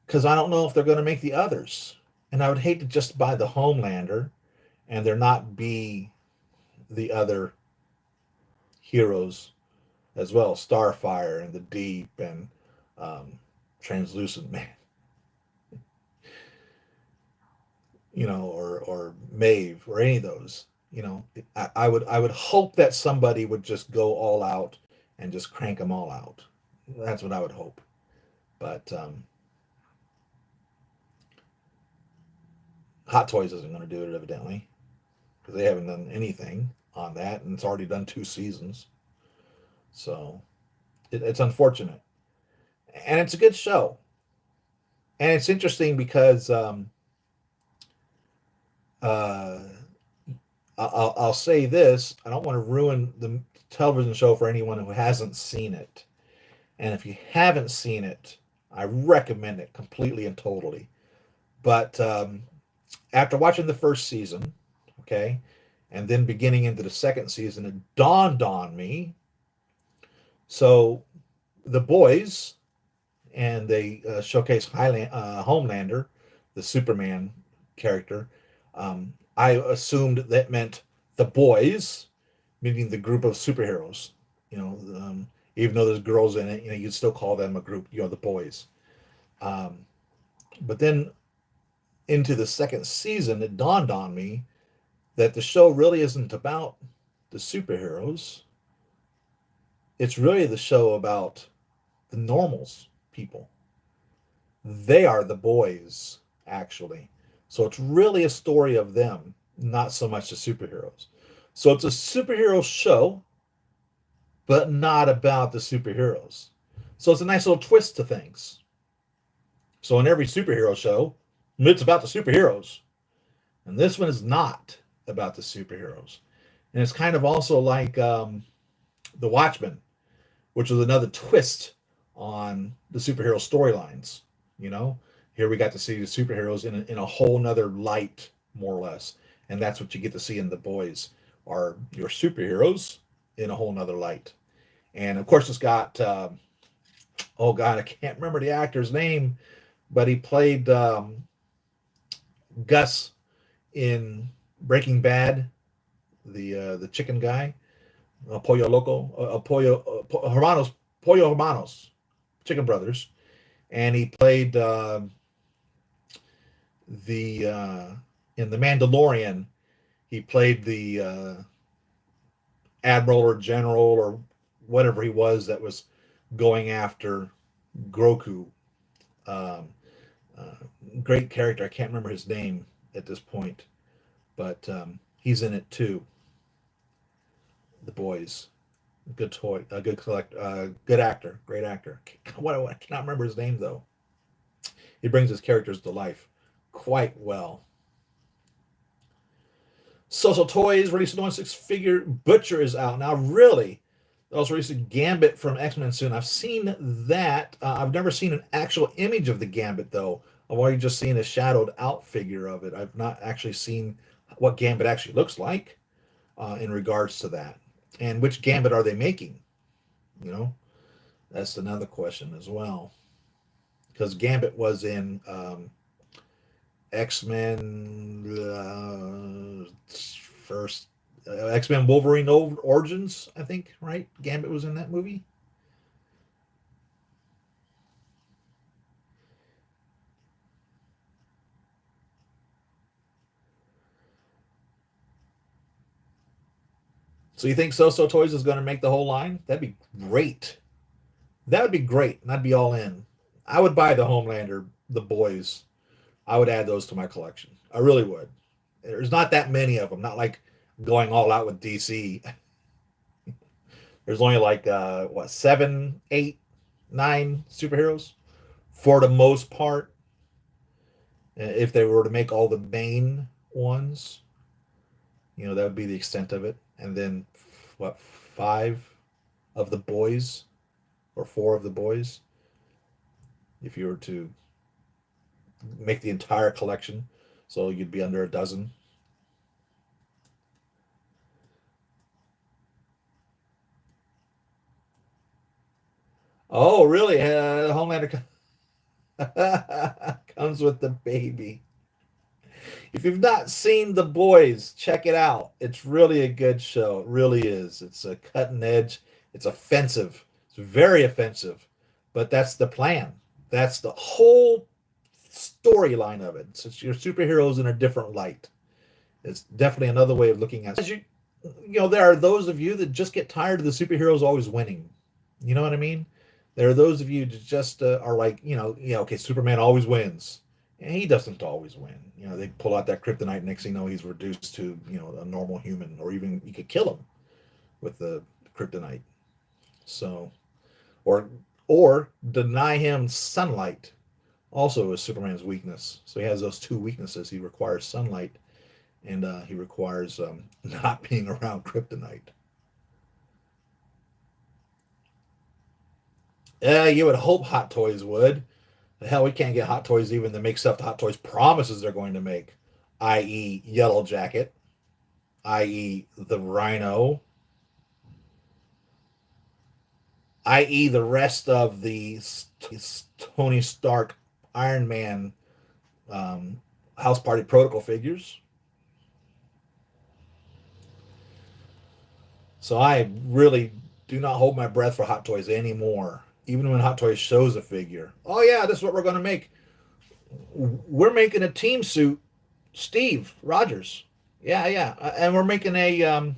because I don't know if they're going to make the others. And I would hate to just buy the Homelander and there not be the other heroes as well. Starfire and the Deep and Translucent Man. Or Maeve or any of those. I would hope that somebody would just go all out and just crank them all out. That's what I would hope. But Hot Toys isn't going to do it, evidently, because they haven't done anything on that, and it's already done 2 seasons. So it's unfortunate. And it's a good show. And it's interesting because I'll say this. I don't want to ruin the television show for anyone who hasn't seen it. And if you haven't seen it, I recommend it completely and totally. But after watching the first season, okay, and then beginning into the second season, it dawned on me. So The Boys, and they showcase Homelander, the Superman character. I assumed that meant the boys, meaning the group of superheroes. Even though there's girls in it, you'd still call them a group. The boys. But then into the second season, it dawned on me that the show really isn't about the superheroes. It's really the show about the normals people. They are the boys, actually. So it's really a story of them, not so much the superheroes. So it's a superhero show, but not about the superheroes. So it's a nice little twist to things. So in every superhero show, it's about the superheroes. And this one is not about the superheroes. And it's kind of also like The Watchmen, which was another twist on the superhero storylines. Here we got to see the superheroes in a whole nother light, more or less. And that's what you get to see in The Boys, are your superheroes in a whole nother light. And of course, it's got, oh God, I can't remember the actor's name, but he played Gus in Breaking Bad, the chicken guy, Pollo Loco, Pollo Hermanos, Chicken Brothers. And he played the In The Mandalorian, he played the admiral or general or whatever he was that was going after Grogu. Um, uh, Great character. I can't remember his name at this point, but he's in it too. The boys, good toy, a good collect, good actor, great actor. I cannot remember his name though. He brings his characters to life quite well. Social Toys released a six-figure Butcher is out now. Really, they also released a Gambit from X-Men soon. I've seen that. I've never seen an actual image of the Gambit though. I've already just seen a shadowed out figure of it. I've not actually seen what Gambit actually looks like in regards to that. And which Gambit are they making? You know, that's another question as well. Because Gambit was in X-Men first X-Men Wolverine Origins, I think, right? Gambit was in that movie. So you think So Toys is going to make the whole line? That'd be great. That would be great, and I'd be all in. I would buy the Homelander, the boys. I would add those to my collection. I really would. There's not that many of them. Not like going all out with DC. There's only like what, seven, eight, nine superheroes for the most part. If they were to make all the main ones, that would be the extent of it. And then what, five of the boys or four of the boys, if you were to make the entire collection, so you'd be under a dozen. Oh, really? Homelander comes with the baby. If you've not seen The Boys, check it out. It's really a good show. It really is. It's a cutting edge. It's offensive. It's very offensive. But that's the plan. That's the whole storyline of it. It's your superheroes in a different light. It's definitely another way of looking at it. There are those of you that just get tired of the superheroes always winning. You know what I mean? There are those of you that just are like, okay, Superman always wins. And he doesn't always win. They pull out that kryptonite. Next thing you know, he's reduced to, a normal human, or even you could kill him with the kryptonite. So, or deny him sunlight, also is Superman's weakness. So he has those two weaknesses. He requires sunlight, and he requires not being around kryptonite. You would hope Hot Toys would. The hell, we can't get Hot Toys even to make stuff Hot Toys promises they're going to make, i.e. Yellow Jacket, i.e. the Rhino, i.e. the rest of the Tony Stark Iron Man House Party Protocol figures. So I really do not hold my breath for Hot Toys anymore. Even when Hot Toys shows a figure. Oh yeah, this is what we're going to make. We're making a team suit, Steve Rogers. Yeah, yeah. And we're making a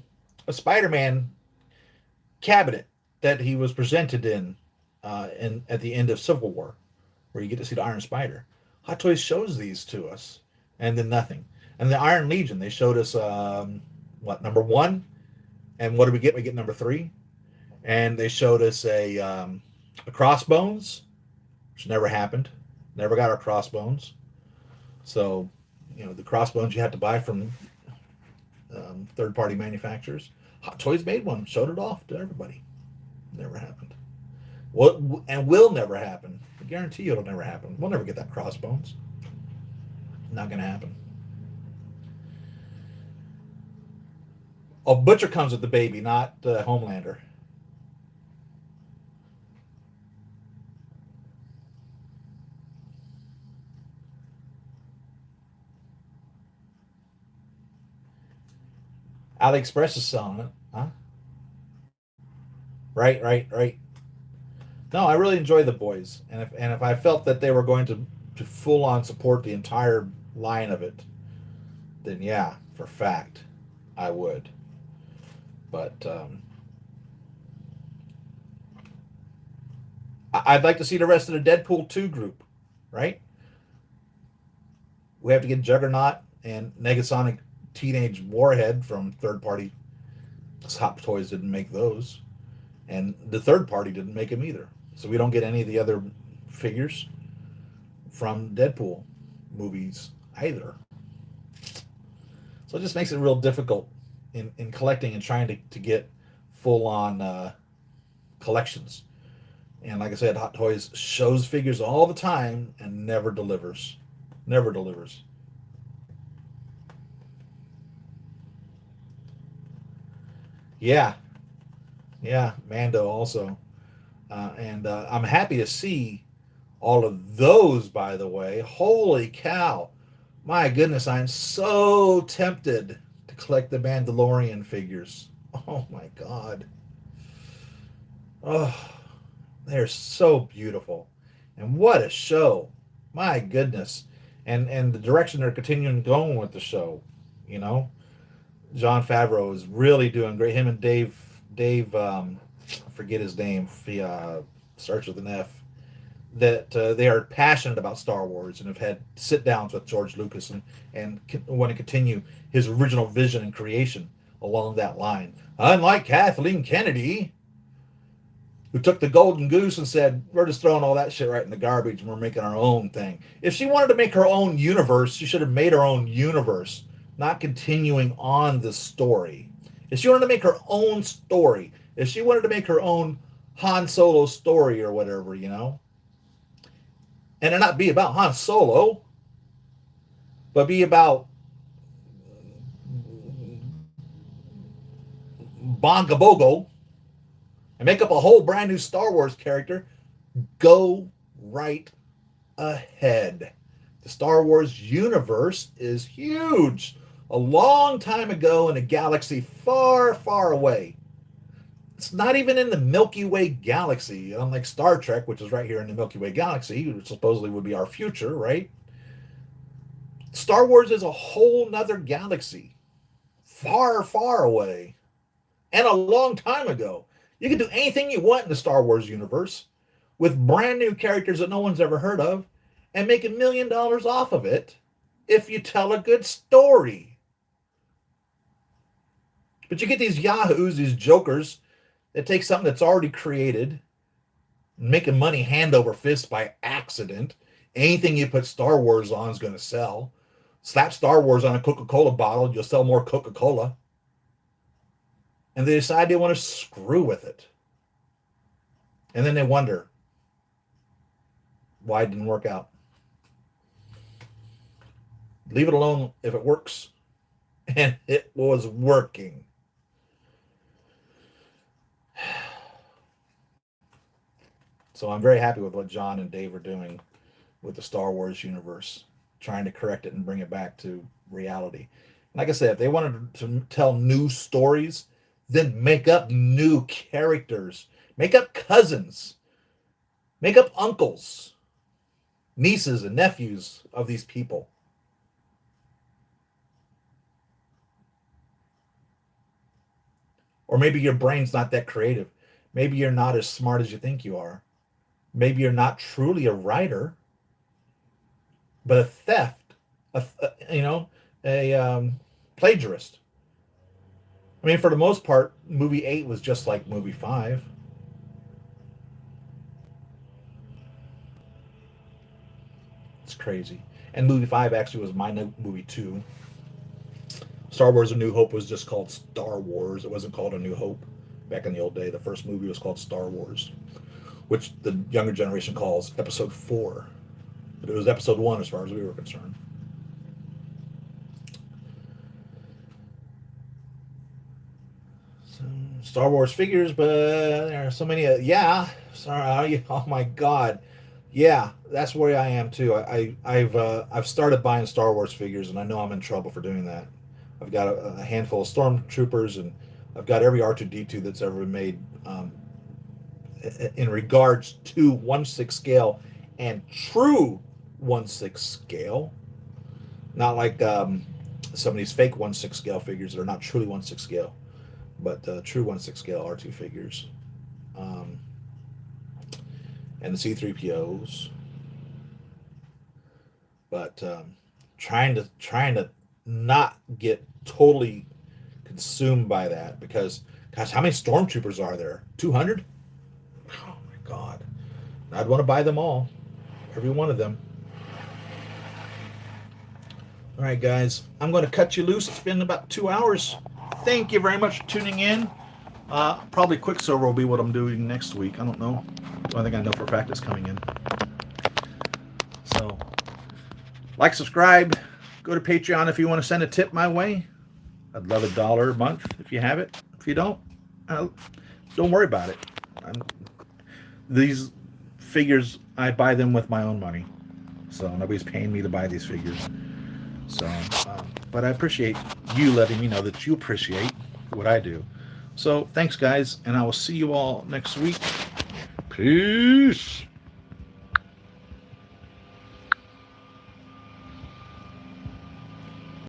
Spider-Man cabinet that he was presented in at the end of Civil War, where you get to see the Iron Spider. Hot Toys shows these to us, and then nothing. And the Iron Legion, they showed us number 1, and what do we get? We get number 3, and they showed us a Crossbones, which never happened. Never got our Crossbones. So, the Crossbones you had to buy from third-party manufacturers. Hot Toys made one, showed it off to everybody. Never happened. What and will never happen. I guarantee you it'll never happen. We'll never get that Crossbones. Not going to happen. Oh, Butcher comes with the baby, not Homelander. AliExpress is selling it, huh? Right. No, I really enjoy the boys, and if I felt that they were going to full on support the entire line of it, then yeah, for fact, I would. But I'd like to see the rest of the Deadpool 2 group, right? We have to get Juggernaut and Negasonic Teenage Warhead from third party. Hot Toys didn't make those. And the third party didn't make them either. So we don't get any of the other figures from Deadpool movies either. So it just makes it real difficult in collecting and trying to get full on collections. And like I said, Hot Toys shows figures all the time and never delivers. Never delivers. Yeah, yeah, Mando also. And I'm happy to see all of those, by the way. Holy cow. My goodness, I'm so tempted to collect the Mandalorian figures. Oh my God. Oh, they're so beautiful. And what a show. My goodness. And the direction they're continuing going with the show, you know. Jon Favreau is really doing great. Him and Dave, I forget his name, starts with an F, that they are passionate about Star Wars and have had sit downs with George Lucas and want to continue his original vision and creation along that line. Unlike Kathleen Kennedy, who took the golden goose and said, we're just throwing all that shit right in the garbage and we're making our own thing. If she wanted to make her own universe, she should have made her own universe, not continuing on the story. If she wanted to make her own story, if she wanted to make her own Han Solo story or whatever, you know, and it not be about Han Solo, but be about Bonga Bogo, and make up a whole brand new Star Wars character, go right ahead. The Star Wars universe is huge. A long time ago in a galaxy far, far away. It's not even in the Milky Way galaxy, unlike Star Trek, which is right here in the Milky Way galaxy, which supposedly would be our future, right? Star Wars is a whole nother galaxy. Far, far away. And a long time ago. You can do anything you want in the Star Wars universe with brand new characters that no one's ever heard of and make $1 million off of it if you tell a good story. But you get these yahoos, these jokers, that take something that's already created, making money hand over fist by accident. Anything you put Star Wars on is going to sell. Slap Star Wars on a Coca-Cola bottle, you'll sell more Coca-Cola. And they decide they want to screw with it. And then they wonder why it didn't work out. Leave it alone if it works. And it was working. So I'm very happy with what John and Dave are doing with the Star Wars universe, trying to correct it and bring it back to reality. Like I said, if they wanted to tell new stories, then make up new characters. Make up cousins. Make up uncles, nieces, and nephews of these people. Or maybe your brain's not that creative. Maybe you're not as smart as you think you are. Maybe you're not truly a writer, but a theft, a plagiarist. I mean, for the most part, movie 8 was just like movie 5. It's crazy. And movie 5 actually was my movie 2. Star Wars A New Hope was just called Star Wars. It wasn't called A New Hope back in the old day. The first movie was called Star Wars, which the younger generation calls Episode 4. But it was Episode 1 as far as we were concerned. Star Wars figures, but there are so many. Sorry. Oh my God. Yeah, that's where I am too. I've started buying Star Wars figures, and I know I'm in trouble for doing that. I've got a handful of stormtroopers, and I've got every R2-D2 that's ever been made in regards to 1/6 scale and true 1/6 scale. Not like some of these fake 1/6 scale figures that are not truly 1/6 scale, but true 1/6 scale R2 figures. Um, and the C3POs. But trying to not get totally consumed by that, because gosh, how many stormtroopers are there? 200? Oh my god. I'd want to buy them all. Every one of them. All right, guys. I'm going to cut you loose. It's been about 2 hours. Thank you very much for tuning in. Probably Quicksilver will be what I'm doing next week. I don't know. The only thing I know for a fact is coming in. So, like, subscribe. Go to Patreon if you want to send a tip my way. I'd love $1 a month if you have it. If you don't worry about it. These figures, I buy them with my own money. So nobody's paying me to buy these figures. So, but I appreciate you letting me know that you appreciate what I do. So thanks, guys, and I will see you all next week. Peace.